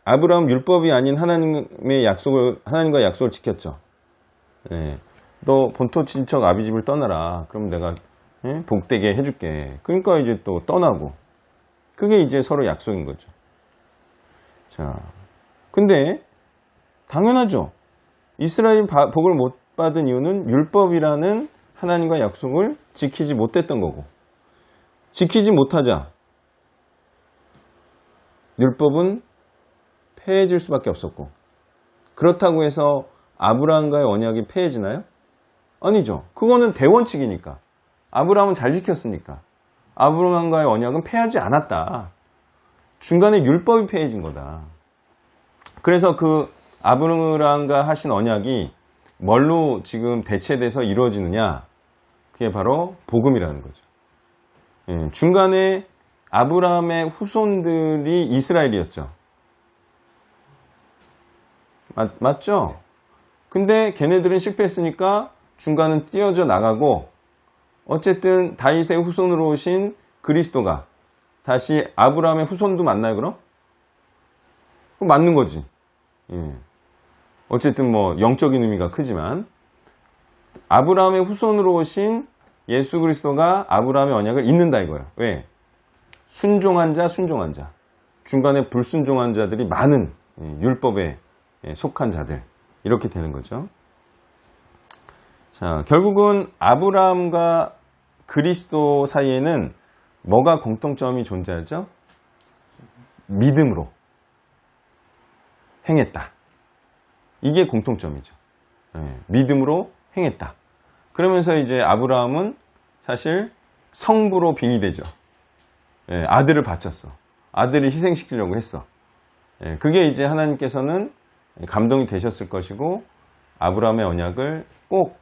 아브라함 율법이 아닌 하나님과 약속을 지켰죠. 너 본토 친척 아비 집을 떠나라. 그럼 내가 복되게 해줄게. 그러니까 이제 또 떠나고 그게 이제 서로 약속인 거죠. 자, 근데 당연하죠. 이스라엘이 복을 못 받은 이유는 율법이라는 하나님과 약속을 지키지 못했던 거고 지키지 못하자 율법은 폐해질 수밖에 없었고 그렇다고 해서 아브라함과의 언약이 폐해지나요? 아니죠. 그거는 대원칙이니까. 아브라함은 잘 지켰으니까. 아브라함과의 언약은 폐하지 않았다. 중간에 율법이 폐해진 거다. 그래서 그 아브라함과 하신 언약이 뭘로 지금 대체돼서 이루어지느냐? 그게 바로 복음이라는 거죠. 예, 중간에 아브라함의 후손들이 이스라엘이었죠. 맞죠? 근데 걔네들은 실패했으니까 중간은 띄어져 나가고 어쨌든 다윗의 후손으로 오신 그리스도가 다시 아브라함의 후손도 맞나요, 그럼? 그럼 맞는 거지. 예. 어쨌든 뭐 영적인 의미가 크지만 아브라함의 후손으로 오신 예수 그리스도가 아브라함의 언약을 잇는다 이거예요. 왜? 순종한 자, 순종한 자. 중간에 불순종한 자들이 많은 율법에 속한 자들. 이렇게 되는 거죠. 자, 결국은 아브라함과 그리스도 사이에는 뭐가 공통점이 존재하죠? 믿음으로 행했다. 이게 공통점이죠. 믿음으로 행했다. 그러면서 이제 아브라함은 사실 성부로 빙의되죠. 아들을 바쳤어. 아들을 희생시키려고 했어. 그게 이제 하나님께서는 감동이 되셨을 것이고 아브라함의 언약을 꼭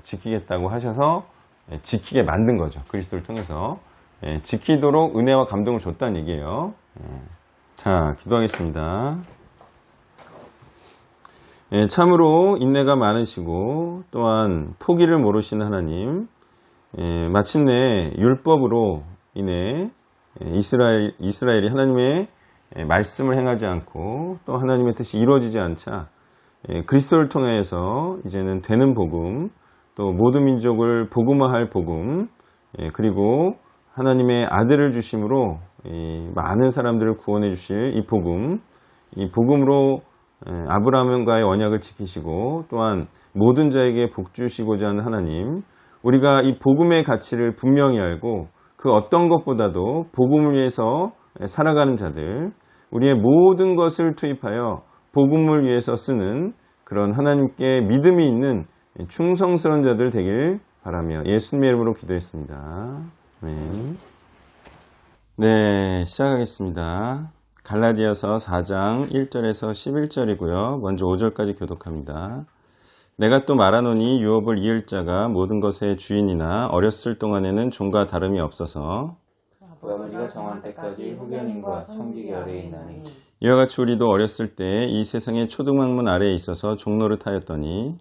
지키겠다고 하셔서 지키게 만든 거죠. 그리스도를 통해서 지키도록 은혜와 감동을 줬다는 얘기예요. 자, 기도하겠습니다. 참으로 인내가 많으시고 또한 포기를 모르시는 하나님, 마침내 율법으로 인해 이스라엘이 하나님의 말씀을 행하지 않고 또 하나님의 뜻이 이루어지지 않자 그리스도를 통해서 이제는 되는 복음, 또 모든 민족을 복음화할 복음, 그리고 하나님의 아들을 주심으로 많은 사람들을 구원해 주실 이 복음으로 아브라함과의 언약을 지키시고 또한 모든 자에게 복 주시고자 하는 하나님, 우리가 이 복음의 가치를 분명히 알고 그 어떤 것보다도 복음을 위해서 살아가는 자들, 우리의 모든 것을 투입하여 복음을 위해서 쓰는 그런 하나님께 믿음이 있는 충성스러운 자들 되길 바라며 예수님의 이름으로 기도했습니다. 네, 시작하겠습니다. 갈라디아서 4장 1절에서 11절이고요. 먼저 5절까지 교독합니다. 내가 또 말하노니 유업을 이을 자가 모든 것의 주인이나 어렸을 동안에는 종과 다름이 없어서 그 아버지가 정한 때까지 후견인과 청지기 아래에 있나니 이와 같이 우리도 어렸을 때 이 세상의 초등학문 아래에 있어서 종노릇하였더니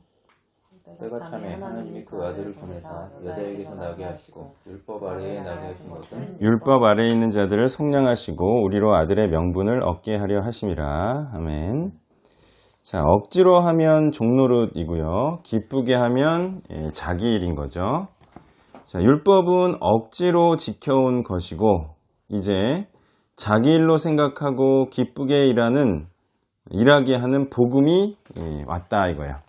때가 참에 하나님이 그 아들을 보내사 여자에게서 나게 하시고 율법 아래에 나게 하신 것은 율법 아래에 있는 자들을 속량하시고 우리로 아들의 명분을 얻게 하려 하심이라. 아멘. 자, 억지로 하면 종노릇이고요. 기쁘게 하면 자기 일인 거죠. 자, 율법은 억지로 지켜온 것이고 이제 자기 일로 생각하고 기쁘게 일하게 하는 복음이 왔다 이거야.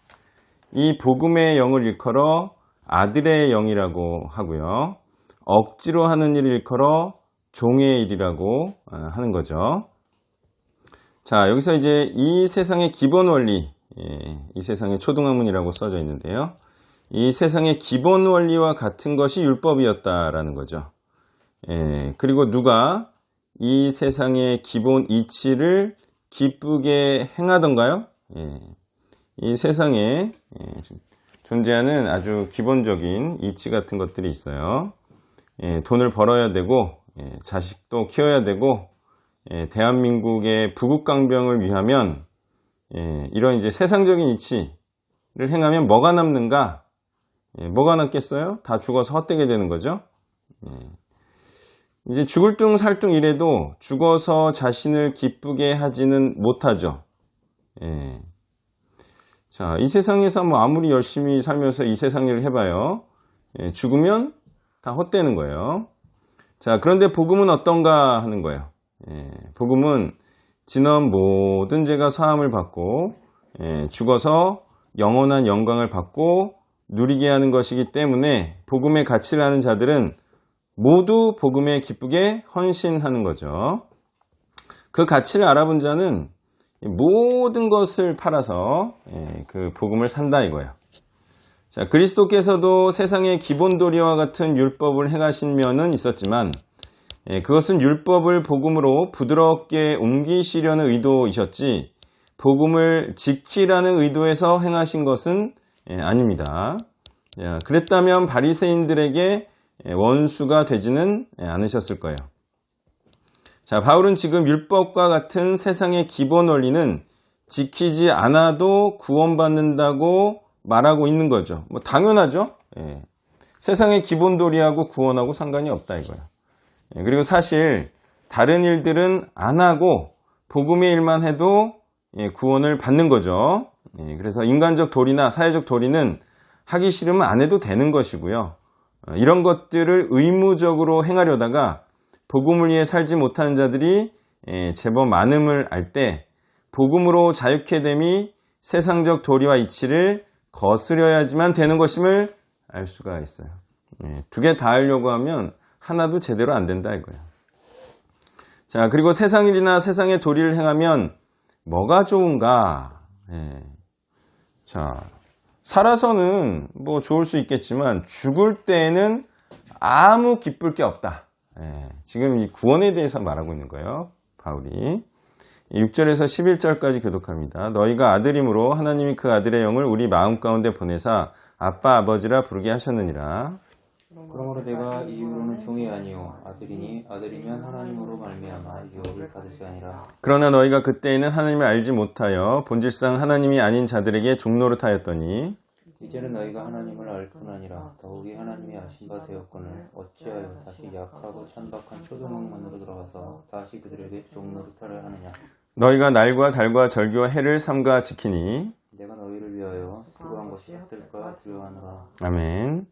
이 복음의 영을 일컬어 아들의 영이라고 하고요. 억지로 하는 일을 일컬어 종의 일이라고 하는 거죠. 자, 여기서 이제 이 세상의 기본 원리, 이 세상의 초등학문이라고 써져 있는데요. 이 세상의 기본 원리와 같은 것이 율법이었다라는 거죠. 그리고 누가 이 세상의 기본 이치를 기쁘게 행하던가요? 이 세상에 존재하는 아주 기본적인 이치 같은 것들이 있어요. 돈을 벌어야 되고 자식도 키워야 되고 대한민국의 부국강병을 위하면 이런 이제 세상적인 이치를 행하면 뭐가 남는가? 뭐가 남겠어요? 다 죽어서 헛되게 되는 거죠. 이제 죽을 둥 살 둥 이래도 죽어서 자신을 기쁘게 하지는 못하죠. 자, 이 세상에서 뭐 아무리 열심히 살면서 이 세상 일을 해봐요. 죽으면 다 헛되는 거예요. 자, 그런데 복음은 어떤가 하는 거예요. 복음은 지난 모든 죄가 사함을 받고 죽어서 영원한 영광을 받고 누리게 하는 것이기 때문에 복음의 가치를 아는 자들은 모두 복음에 기쁘게 헌신하는 거죠. 그 가치를 알아본 자는 모든 것을 팔아서 그 복음을 산다 이거예요. 자, 그리스도께서도 세상의 기본 도리와 같은 율법을 행하신 면은 있었지만 그것은 율법을 복음으로 부드럽게 옮기시려는 의도이셨지 복음을 지키라는 의도에서 행하신 것은 아닙니다. 그랬다면 바리새인들에게 원수가 되지는 않으셨을 거예요. 자, 바울은 지금 율법과 같은 세상의 기본 원리는 지키지 않아도 구원받는다고 말하고 있는 거죠. 뭐 당연하죠. 세상의 기본 도리하고 구원하고 상관이 없다 이거예요. 그리고 사실 다른 일들은 안 하고 복음의 일만 해도 구원을 받는 거죠. 그래서 인간적 도리나 사회적 도리는 하기 싫으면 안 해도 되는 것이고요. 이런 것들을 의무적으로 행하려다가 복음을 위해 살지 못하는 자들이 제법 많음을 알 때 복음으로 자유케 됨이 세상적 도리와 이치를 거스려야지만 되는 것임을 알 수가 있어요. 두 개 다 하려고 하면 하나도 제대로 안 된다 이거예요. 자, 그리고 세상 일이나 세상의 도리를 행하면 뭐가 좋은가? 자, 살아서는 뭐 좋을 수 있겠지만 죽을 때에는 아무 기쁠 게 없다. 지금 이 구원에 대해서 말하고 있는 거예요. 바울이 6절에서 11절까지 교독합니다. 너희가 아들임으로 하나님이 그 아들의 영을 우리 마음 가운데 보내사 아빠 아버지라 부르게 하셨느니라. 그러므로 내가 이 이후로는 종이 아니요 아들이니 아들이면 하나님으로 말미암아 유업을 받으시 아니라. 그러나 너희가 그때에는 하나님을 알지 못하여 본질상 하나님이 아닌 자들에게 종노릇하였더니 이제는 너희가 하나님을 알 뿐 아니라 더욱이 하나님이 아신 바 되었거늘 어찌하여 다시 약하고 천박한 초등학문으로 들어가서 다시 그들에게 종노릇하려 하느냐. 너희가 날과 달과 절기와 해를 삼가 지키니 내가 너희를 위하여 수고한 것이 헛될까 두려워하노라. 아멘.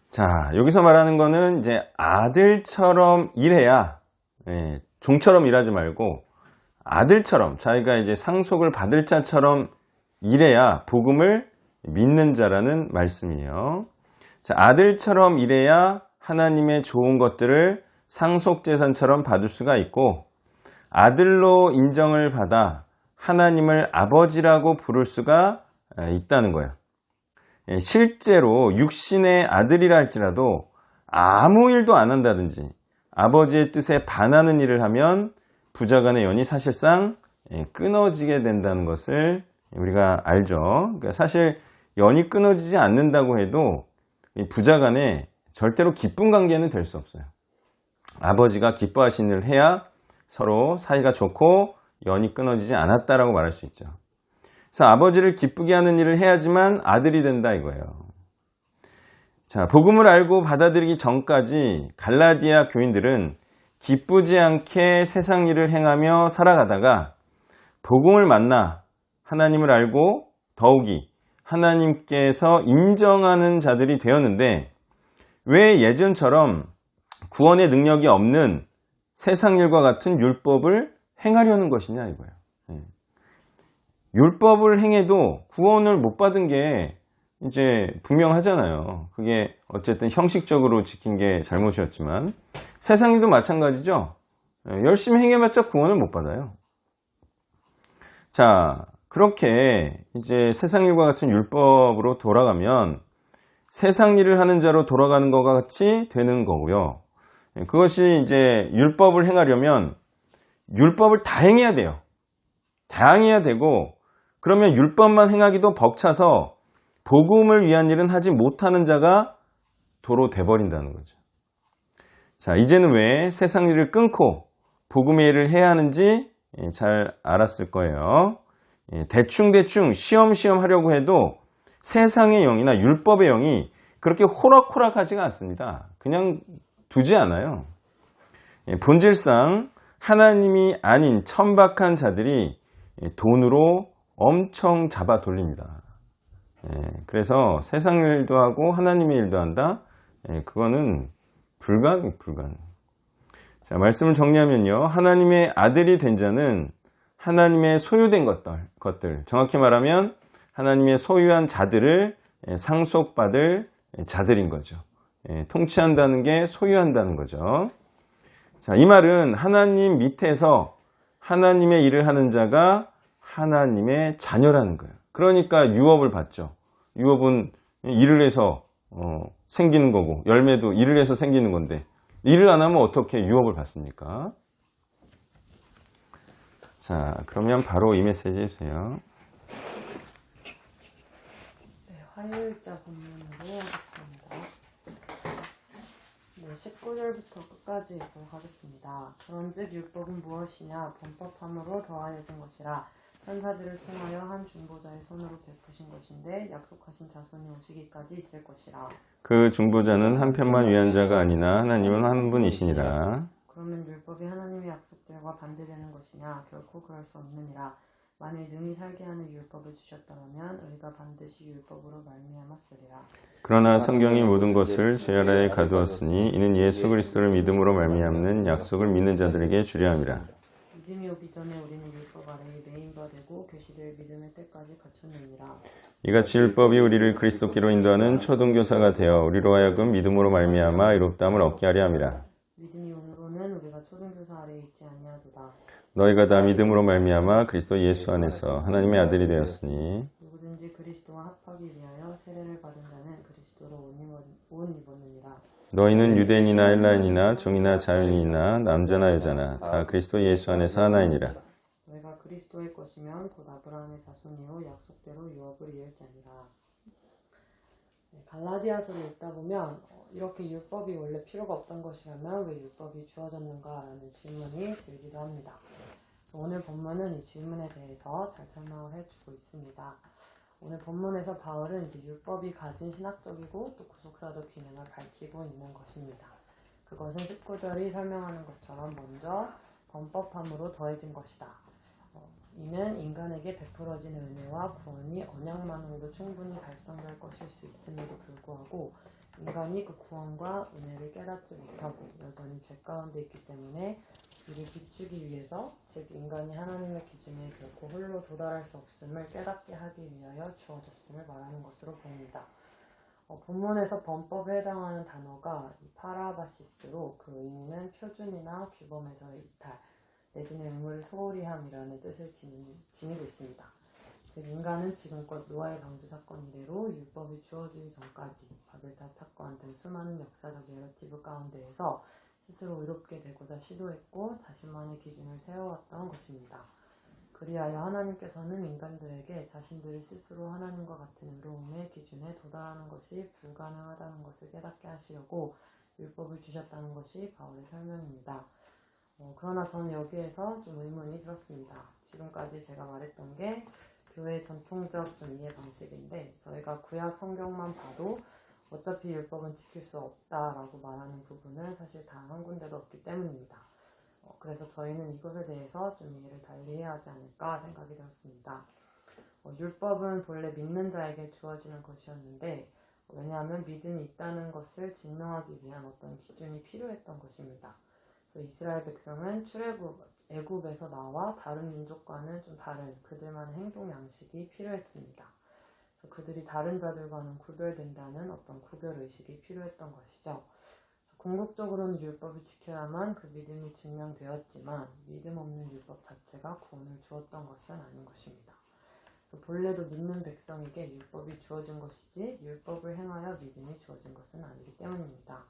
자, 여기서 말하는 거는 이제 아들처럼 일해야, 종처럼 일하지 말고 아들처럼 자기가 이제 상속을 받을 자처럼 일해야 복음을 믿는 자라는 말씀이에요. 자, 아들처럼 일해야 하나님의 좋은 것들을 상속재산처럼 받을 수가 있고 아들로 인정을 받아 하나님을 아버지라고 부를 수가 있다는 거예요. 실제로 육신의 아들이라 할지라도 아무 일도 안 한다든지 아버지의 뜻에 반하는 일을 하면 부자간의 연이 사실상 끊어지게 된다는 것을 우리가 알죠. 그러니까 사실 연이 끊어지지 않는다고 해도 부자간에 절대로 기쁜 관계는 될 수 없어요. 아버지가 기뻐하시는 일을 해야 서로 사이가 좋고 연이 끊어지지 않았다라고 말할 수 있죠. 그래서 아버지를 기쁘게 하는 일을 해야지만 아들이 된다 이거예요. 자, 복음을 알고 받아들이기 전까지 갈라디아 교인들은 기쁘지 않게 세상 일을 행하며 살아가다가 복음을 만나 하나님을 알고 더욱이 하나님께서 인정하는 자들이 되었는데 왜 예전처럼 구원의 능력이 없는 세상 일과 같은 율법을 행하려는 것이냐 이거예요. 율법을 행해도 구원을 못 받은 게 이제 분명하잖아요. 그게 어쨌든 형식적으로 지킨 게 잘못이었지만 세상 일도 마찬가지죠. 열심히 행해봤자 구원을 못 받아요. 자, 그렇게 이제 세상 일과 같은 율법으로 돌아가면 세상 일을 하는 자로 돌아가는 것과 같이 되는 거고요. 그것이 이제 율법을 행하려면 율법을 다 행해야 돼요. 다양해야 되고 그러면 율법만 행하기도 벅차서 복음을 위한 일은 하지 못하는 자가 도로 돼버린다는 거죠. 자, 이제는 왜 세상 일을 끊고 복음의 일을 해야 하는지 잘 알았을 거예요. 대충대충 쉬엄쉬엄 하려고 해도 세상의 영이나 율법의 영이 그렇게 호락호락하지가 않습니다. 그냥 두지 않아요. 본질상 하나님이 아닌 천박한 자들이 돈으로 엄청 잡아 돌립니다. 그래서 세상 일도 하고 하나님의 일도 한다? 그거는 불가능. 자, 말씀을 정리하면요. 하나님의 아들이 된 자는 하나님의 소유된 것들, 정확히 말하면 하나님의 소유한 자들을 상속받을 자들인 거죠. 통치한다는 게 소유한다는 거죠. 자, 이 말은 하나님 밑에서 하나님의 일을 하는 자가 하나님의 자녀라는 거예요. 그러니까 유업을 받죠. 유업은 일을 해서 생기는 거고 열매도 일을 해서 생기는 건데 일을 안 하면 어떻게 유업을 받습니까? 자, 그러면 바로 이 메시지 해주세요. 네, 화요일자 본문으로 하겠습니다. 네, 19절부터 끝까지 읽도록 하겠습니다. 그런즉 율법은 무엇이냐? 범법함으로 더하여진 것이라. 천사들을 통하여 한 중보자의 손으로 베푸신 것인데 약속하신 자손이 오시기까지 있을 것이라. 그 중보자는 한 편만 위한 자가 아니나 하나님은 한 분이시니라. 그러면 율법이 하나님의 약속들과 반대되는 것이냐? 결코 그럴 수 없느니라. 만일 능히 살게 하는 율법을 주셨다면 우리가 반드시 율법으로 말미암았으리라. 그러나 성경이 모든 것을 죄 아래에 가두었으니 이는 예수 그리스도를 믿음으로 말미암는 약속을 믿는 자들에게 주려 함이라. 믿음이 오기 전에 우리는 율법 아래에 매인바 되고 계시될 믿음의 때까지 갖췄느니라. 이같이 율법이 우리를 그리스도께로 인도하는 초등교사가 되어 우리로 하여금 믿음으로 말미암아 의롭다함을 얻게 하려 함이라. 믿음이 오늘로는 우리가 초등교사 아래에 있지 아니하도다. 너희가 다 믿음으로 말미암아 그리스도 예수 안에서 하나님의 아들이 되었으니 누구든지 그리스도와 합하기 위하여 세례를 받은 자는 그리스도로 옷 입었느니라. 너희는 유대인이나 헬라인이나 종이나 자유인이나 남자나 여자나 다 그리스도 예수 안에서 하나이니라. 너희가 그리스도의 것이면 곧 아브라함의 자손이요 약속대로 유업을 이을자니라. 갈라디아서를 읽다 보면 이렇게 율법이 원래 필요가 없던 것이라면 왜 율법이 주어졌는가라는 질문이 들기도 합니다. 오늘 본문은 이 질문에 대해서 잘 설명을 해주고 있습니다. 오늘 본문에서 바울은 이제 율법이 가진 신학적이고 또 구속사적 기능을 밝히고 있는 것입니다. 그것은 19절이 설명하는 것처럼 먼저 범법함으로 더해진 것이다. 이는 인간에게 베풀어진 은혜와 구원이 언약만으로도 충분히 달성될 것일 수 있음에도 불구하고 인간이 그 구원과 은혜를 깨닫지 못하고 여전히 죄 가운데 있기 때문에 이를 비추기 위해서, 즉 인간이 하나님의 기준에 결코 홀로 도달할 수 없음을 깨닫게 하기 위하여 주어졌음을 말하는 것으로 보입니다. 본문에서 범법에 해당하는 단어가 파라바시스로 그 의미는 표준이나 규범에서의 이탈 내지는 의무를 소홀히 함이라는 뜻을 지니고 있습니다. 즉 인간은 지금껏 노아의 방주 사건 이래로 율법이 주어지기 전까지 바벨탑 사건 등 수많은 역사적 내러티브 가운데에서 스스로 의롭게 되고자 시도했고 자신만의 기준을 세워왔던 것입니다. 그리하여 하나님께서는 인간들에게 자신들이 스스로 하나님과 같은 의로움의 기준에 도달하는 것이 불가능하다는 것을 깨닫게 하시려고 율법을 주셨다는 것이 바울의 설명입니다. 그러나 저는 여기에서 좀 의문이 들었습니다. 지금까지 제가 말했던 게 교회의 전통적 좀 이해 방식인데 저희가 구약 성경만 봐도 어차피 율법은 지킬 수 없다라고 말하는 부분은 사실 단 한 군데도 없기 때문입니다. 그래서 저희는 이것에 대해서 좀 이해를 달리 해야 하지 않을까 생각이 들었습니다. 율법은 본래 믿는 자에게 주어지는 것이었는데 왜냐하면 믿음이 있다는 것을 증명하기 위한 어떤 기준이 필요했던 것입니다. 그래서 이스라엘 백성은 애굽에서 나와 다른 민족과는 좀 다른 그들만의 행동 양식이 필요했습니다. 그래서 그들이 다른 자들과는 구별된다는 어떤 구별의식이 필요했던 것이죠. 궁극적으로는 율법을 지켜야만 그 믿음이 증명되었지만 믿음 없는 율법 자체가 구원을 주었던 것은 아닌 것입니다. 그래서 본래도 믿는 백성에게 율법이 주어진 것이지 율법을 행하여 믿음이 주어진 것은 아니기 때문입니다.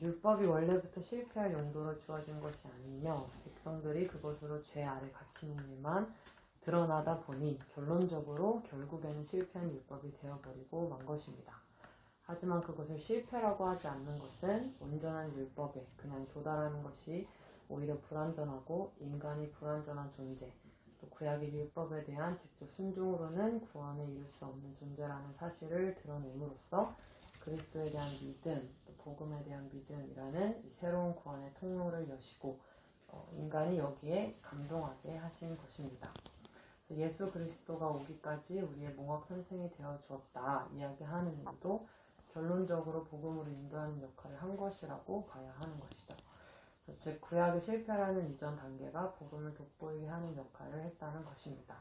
율법이 원래부터 실패할 용도로 주어진 것이 아니며 백성들이 그것으로 죄 아래 갇히는 일만 드러나다 보니 결론적으로 결국에는 실패한 율법이 되어버리고 만 것입니다. 하지만 그것을 실패라고 하지 않는 것은 온전한 율법에 그냥 도달하는 것이 오히려 불완전하고 인간이 불완전한 존재, 또 구약의 율법에 대한 직접 순종으로는 구원에 이룰 수 없는 존재라는 사실을 드러냄으로써 그리스도에 대한 믿음, 또 복음에 대한 믿음이라는 이 새로운 구원의 통로를 여시고 인간이 여기에 감동하게 하신 것입니다. 예수 그리스도가 오기까지 우리의 몽학 선생이 되어 주었다 이야기하는 이유도 결론적으로 복음으로 인도하는 역할을 한 것이라고 봐야 하는 것이죠. 즉 구약의 실패라는 이전 단계가 복음을 돋보이게 하는 역할을 했다는 것입니다.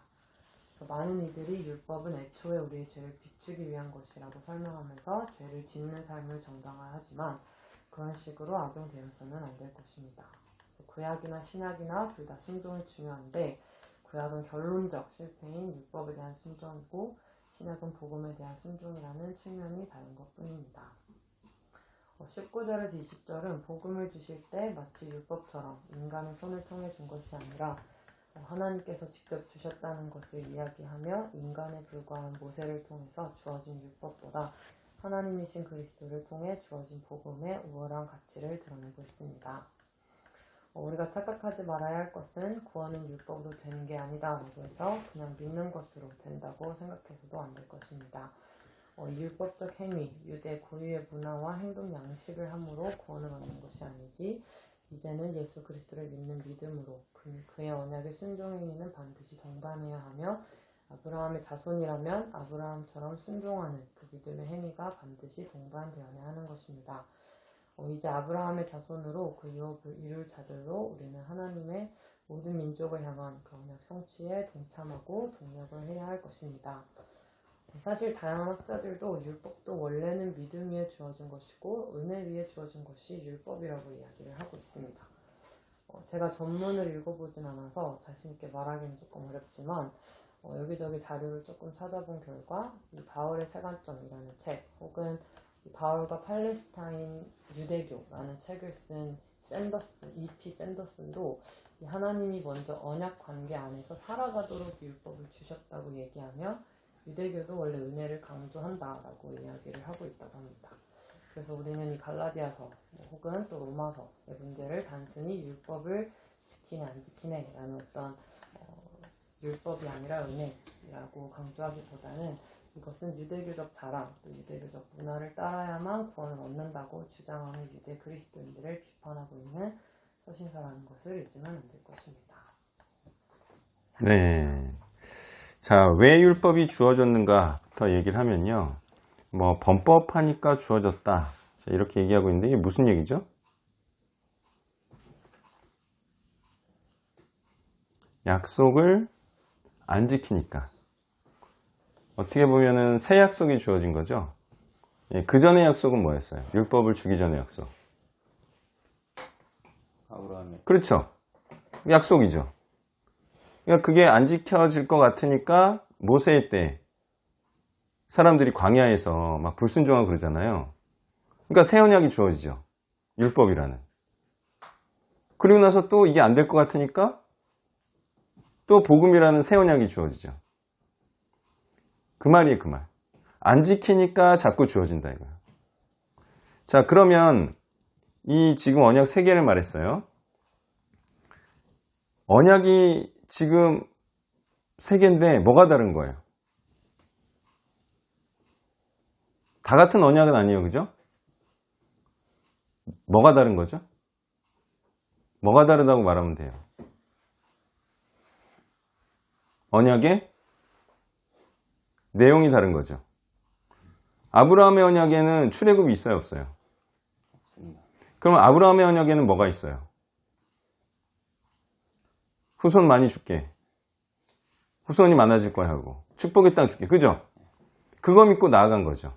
많은 이들이 율법은 애초에 우리의 죄를 비추기 위한 것이라고 설명하면서 죄를 짓는 삶을 정당화하지만 그런 식으로 악용되어서는 안 될 것입니다. 그래서 구약이나 신약이나 둘 다 순종이 중요한데 구약은 결론적 실패인 율법에 대한 순종이고 신약은 복음에 대한 순종이라는 측면이 다른 것뿐입니다. 19절에서 20절은 복음을 주실 때 마치 율법처럼 인간의 손을 통해 준 것이 아니라 하나님께서 직접 주셨다는 것을 이야기하며 인간에 불과한 모세를 통해서 주어진 율법보다 하나님이신 그리스도를 통해 주어진 복음의 우월한 가치를 드러내고 있습니다. 우리가 착각하지 말아야 할 것은 구원은 율법으로 되는 게 아니다 라고 해서 그냥 믿는 것으로 된다고 생각해서도 안 될 것입니다. 율법적 행위, 유대 고유의 문화와 행동 양식을 함으로 구원을 얻는 것이 아니지 이제는 예수 그리스도를 믿는 믿음으로 그의 언약의 순종 행위는 반드시 동반해야 하며 아브라함의 자손이라면 아브라함처럼 순종하는 그 믿음의 행위가 반드시 동반되어야 하는 것입니다. 이제 아브라함의 자손으로 그 유업을 이룰 자들로 우리는 하나님의 모든 민족을 향한 그 언약 성취에 동참하고 동력을 해야 할 것입니다. 사실 다양한 학자들도 율법도 원래는 믿음 위에 주어진 것이고 은혜 위에 주어진 것이 율법이라고 이야기를 하고 있습니다. 제가 전문을 읽어보진 않아서 자신있게 말하기는 조금 어렵지만 여기저기 자료를 조금 찾아본 결과 이 바울의 세관점이라는 책 혹은 바울과 팔레스타인 유대교라는 책을 쓴 E.P. 샌더슨도 하나님이 먼저 언약 관계 안에서 살아가도록 율법을 주셨다고 얘기하며 유대교도 원래 은혜를 강조한다라고 이야기를 하고 있다고 합니다. 그래서 우리는 이 갈라디아서 혹은 또 로마서의 문제를 단순히 율법을 지키네 안 지키네 라는 어떤 율법이 아니라 은혜라고 강조하기보다는 이것은 유대교적 자랑, 또 유대교적 문화를 따라야만 구원을 얻는다고 주장하는 유대 그리스도인들을 비판하고 있는 서신서라는 것을 잊으면 안 될 것입니다. 네. 자, 왜 율법이 주어졌는가부터 얘기를 하면요. 범법하니까 주어졌다. 자, 이렇게 얘기하고 있는데 이게 무슨 얘기죠? 약속을 안 지키니까. 어떻게 보면은 새 약속이 주어진 거죠. 그 전의 약속은 뭐였어요? 율법을 주기 전의 약속. 아브라함의. 그렇죠. 약속이죠. 그러니까 그게 안 지켜질 것 같으니까 모세의 때 사람들이 광야에서 막 불순종하고 그러잖아요. 그러니까 새 언약이 주어지죠. 율법이라는. 그리고 나서 또 이게 안 될 것 같으니까 또 복음이라는 새 언약이 주어지죠. 그 말이에요, 그 말. 안 지키니까 자꾸 주어진다 이거예요. 자, 그러면 이 지금 언약 3개를 말했어요. 언약이 지금 3개인데 뭐가 다른 거예요? 다 같은 언약은 아니에요, 그죠? 뭐가 다른 거죠? 뭐가 다르다고 말하면 돼요? 언약의 내용이 다른 거죠. 아브라함의 언약에는 출애굽이 있어요, 없어요? 없습니다. 그럼 아브라함의 언약에는 뭐가 있어요? 후손 많이 줄게. 후손이 많아질 거야 하고 축복의 땅 줄게. 그죠? 그거 믿고 나아간 거죠.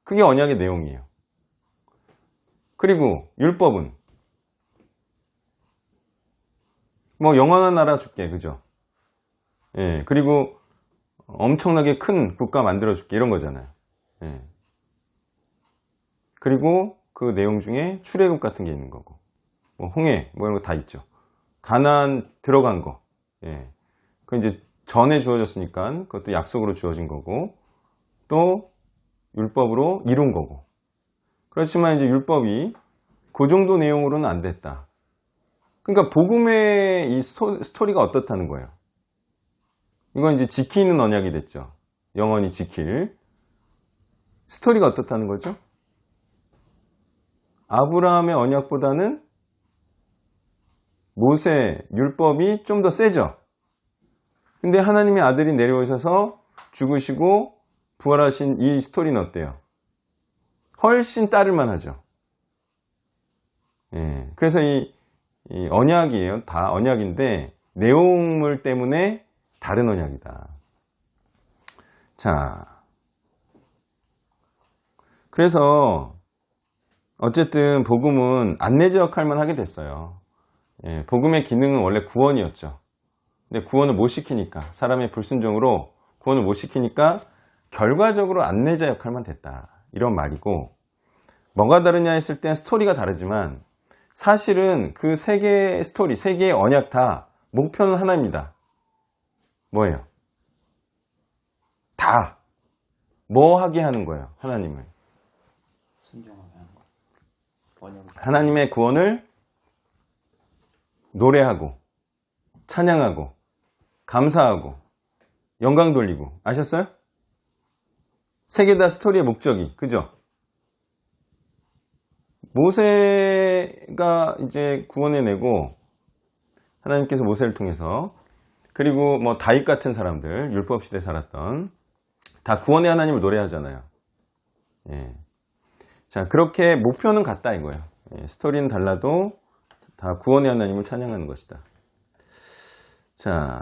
그게 언약의 내용이에요. 그리고 율법은 영원한 나라 줄게. 그죠? 예. 그리고 엄청나게 큰 국가 만들어줄게 이런 거잖아요. 예. 그리고 그 내용 중에 출애굽 같은 게 있는 거고 홍해 이런 거 다 있죠. 가나안 들어간 거. 예. 그 이제 전에 주어졌으니까 그것도 약속으로 주어진 거고 또 율법으로 이룬 거고. 그렇지만 이제 율법이 그 정도 내용으로는 안 됐다. 그러니까 복음의 이 스토리가 어떻다는 거예요. 이건 이제 지키는 언약이 됐죠. 영원히 지킬. 스토리가 어떻다는 거죠? 아브라함의 언약보다는 모세 율법이 좀 더 세죠. 근데 하나님의 아들이 내려오셔서 죽으시고 부활하신 이 스토리는 어때요? 훨씬 따를만 하죠. 예. 그래서 이 언약이에요. 다 언약인데 내용물 때문에 다른 언약이다. 자, 그래서 어쨌든 복음은 안내자 역할만 하게 됐어요. 예, 복음의 기능은 원래 구원이었죠. 근데 구원을 못 시키니까, 사람의 불순종으로 구원을 못 시키니까 결과적으로 안내자 역할만 됐다. 이런 말이고, 뭐가 다르냐 했을 땐 스토리가 다르지만 사실은 그 세 개의 스토리, 세 개의 언약 다 목표는 하나입니다. 뭐예요? 다 뭐 하게 하는 거예요? 하나님을. 순종하게 하는 거. 원형을 하나님의 구원을 노래하고 찬양하고 감사하고 영광 돌리고. 아셨어요? 세 개 다 스토리의 목적이, 그죠? 모세가 이제 구원해내고, 하나님께서 모세를 통해서, 그리고 뭐 다윗 같은 사람들, 율법 시대에 살았던, 다 구원의 하나님을 노래하잖아요. 예. 자, 그렇게 목표는 같다 이거예요. 예, 스토리는 달라도 다 구원의 하나님을 찬양하는 것이다. 자,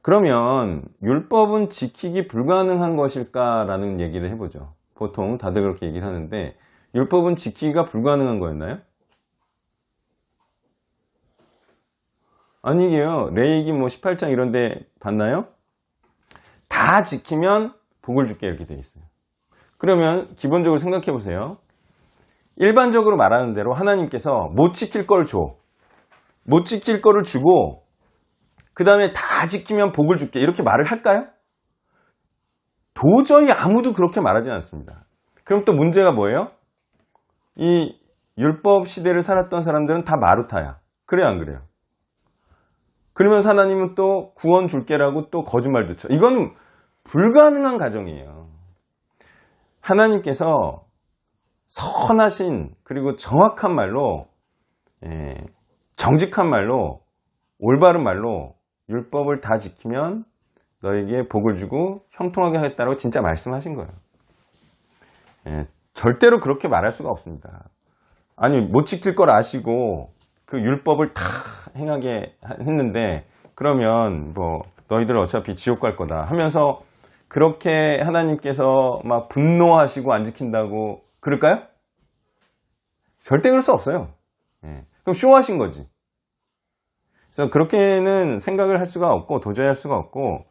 그러면 율법은 지키기 불가능한 것일까라는 얘기를 해보죠. 보통 다들 그렇게 얘기를 하는데, 율법은 지키기가 불가능한 거였나요? 아니게요. 레위기 뭐 18장 이런 데 봤나요? 다 지키면 복을 줄게 이렇게 돼 있어요. 그러면 기본적으로 생각해 보세요. 일반적으로 말하는 대로 하나님께서 못 지킬 걸 줘. 못 지킬 거를 주고 그 다음에 다 지키면 복을 줄게 이렇게 말을 할까요? 도저히 아무도 그렇게 말하지 않습니다. 그럼 또 문제가 뭐예요? 이 율법 시대를 살았던 사람들은 다 마루타야. 그래요, 안 그래요? 그러면서 하나님은 또 구원 줄게라고 또 거짓말도 쳐. 이건 불가능한 가정이에요. 하나님께서 선하신 그리고 정확한 말로, 정직한 말로, 올바른 말로 율법을 다 지키면 너에게 복을 주고 형통하게 하겠다고 진짜 말씀하신 거예요. 절대로 그렇게 말할 수가 없습니다. 아니, 못 지킬 걸 아시고 그 율법을 다 행하게 했는데 그러면 뭐 너희들 어차피 지옥 갈 거다 하면서 그렇게 하나님께서 막 분노하시고 안 지킨다고 그럴까요? 절대 그럴 수 없어요. 그럼 쇼하신 거지. 그래서 그렇게는 생각을 할 수가 없고 도저히 할 수가 없고,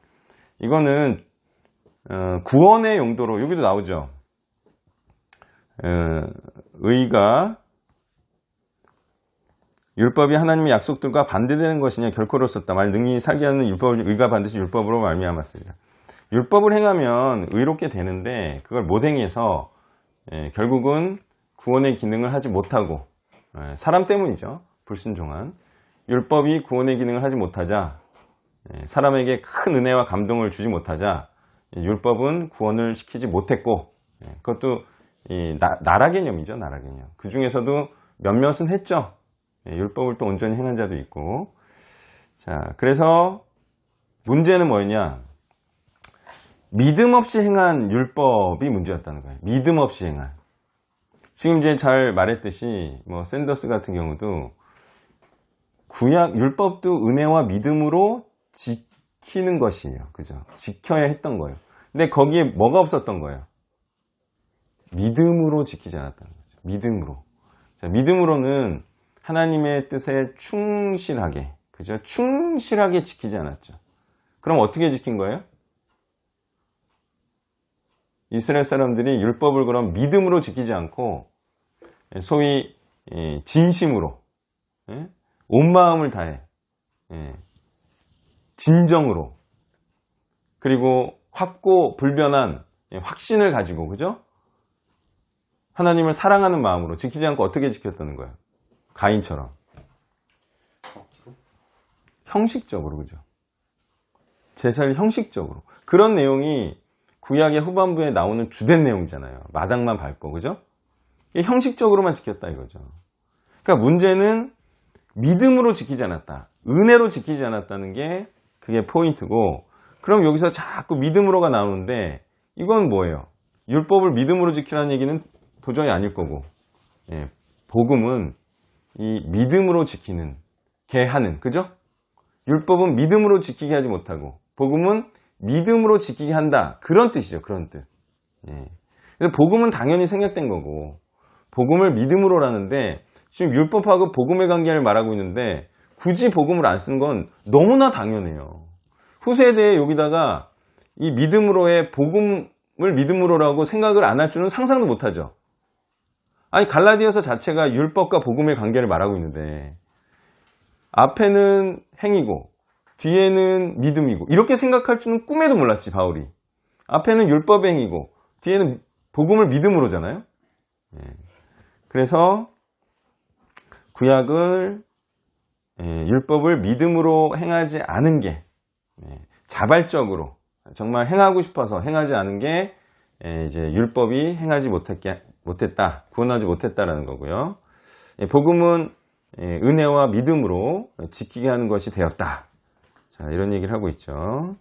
이거는 구원의 용도로, 여기도 나오죠. 의가 율법이 하나님의 약속들과 반대되는 것이냐 결코 그렇었다. 만일 능히 살게 하는 율법을 의가 반드시 율법으로 말미암았으리라. 율법을 행하면 의롭게 되는데 그걸 못 행해서 결국은 구원의 기능을 하지 못하고, 사람 때문이죠. 불순종한 율법이 구원의 기능을 하지 못하자, 사람에게 큰 은혜와 감동을 주지 못하자 율법은 구원을 시키지 못했고, 그것도 나라 개념이죠. 나라 개념. 그 중에서도 몇몇은 했죠. 율법을 또 온전히 행한 자도 있고. 자, 그래서 문제는 뭐였냐? 믿음 없이 행한 율법이 문제였다는 거예요. 믿음 없이 행한. 지금 이제 잘 말했듯이 뭐 샌더스 같은 경우도 구약 율법도 은혜와 믿음으로 지키는 것이에요. 그죠? 지켜야 했던 거예요. 근데 거기에 뭐가 없었던 거예요? 믿음으로 지키지 않았다는 거죠. 믿음으로. 자, 믿음으로는 하나님의 뜻에 충실하게, 그죠? 충실하게 지키지 않았죠. 그럼 어떻게 지킨 거예요? 이스라엘 사람들이 율법을 그럼 믿음으로 지키지 않고 소위 진심으로, 온 마음을 다해, 진정으로, 그리고 확고 불변한 확신을 가지고, 그죠? 하나님을 사랑하는 마음으로 지키지 않고 어떻게 지켰다는 거예요? 가인처럼. 형식적으로, 그죠? 제사를 형식적으로. 그런 내용이 구약의 후반부에 나오는 주된 내용이잖아요. 마당만 밟고, 그죠? 형식적으로만 지켰다 이거죠. 그러니까 문제는 믿음으로 지키지 않았다. 은혜로 지키지 않았다는 게 그게 포인트고, 그럼 여기서 자꾸 믿음으로가 나오는데 이건 뭐예요? 율법을 믿음으로 지키라는 얘기는 도저히 아닐 거고, 복음은 이 믿음으로 지키는, 개하는, 그죠? 율법은 믿음으로 지키게 하지 못하고 복음은 믿음으로 지키게 한다. 그런 뜻이죠. 그런 뜻. 그래서 복음은 당연히 생략된 거고, 복음을 믿음으로라는데 지금 율법하고 복음의 관계를 말하고 있는데 굳이 복음을 안 쓴 건 너무나 당연해요. 후세대에 여기다가 이 믿음으로의 복음을 믿음으로라고 생각을 안 할 줄은 상상도 못하죠. 아니 갈라디아서 자체가 율법과 복음의 관계를 말하고 있는데 앞에는 행위고 뒤에는 믿음이고 이렇게 생각할 줄은 꿈에도 몰랐지 바울이. 앞에는 율법의 행위고 뒤에는 복음을 믿음으로잖아요. 그래서 구약을 율법을 믿음으로 행하지 않은 게 자발적으로 정말 행하고 싶어서 행하지 않은 게 이제 율법이 행하지 못했다, 구원하지 못했다라는 거고요. 복음은 은혜와 믿음으로 지키게 하는 것이 되었다. 자, 이런 얘기를 하고 있죠.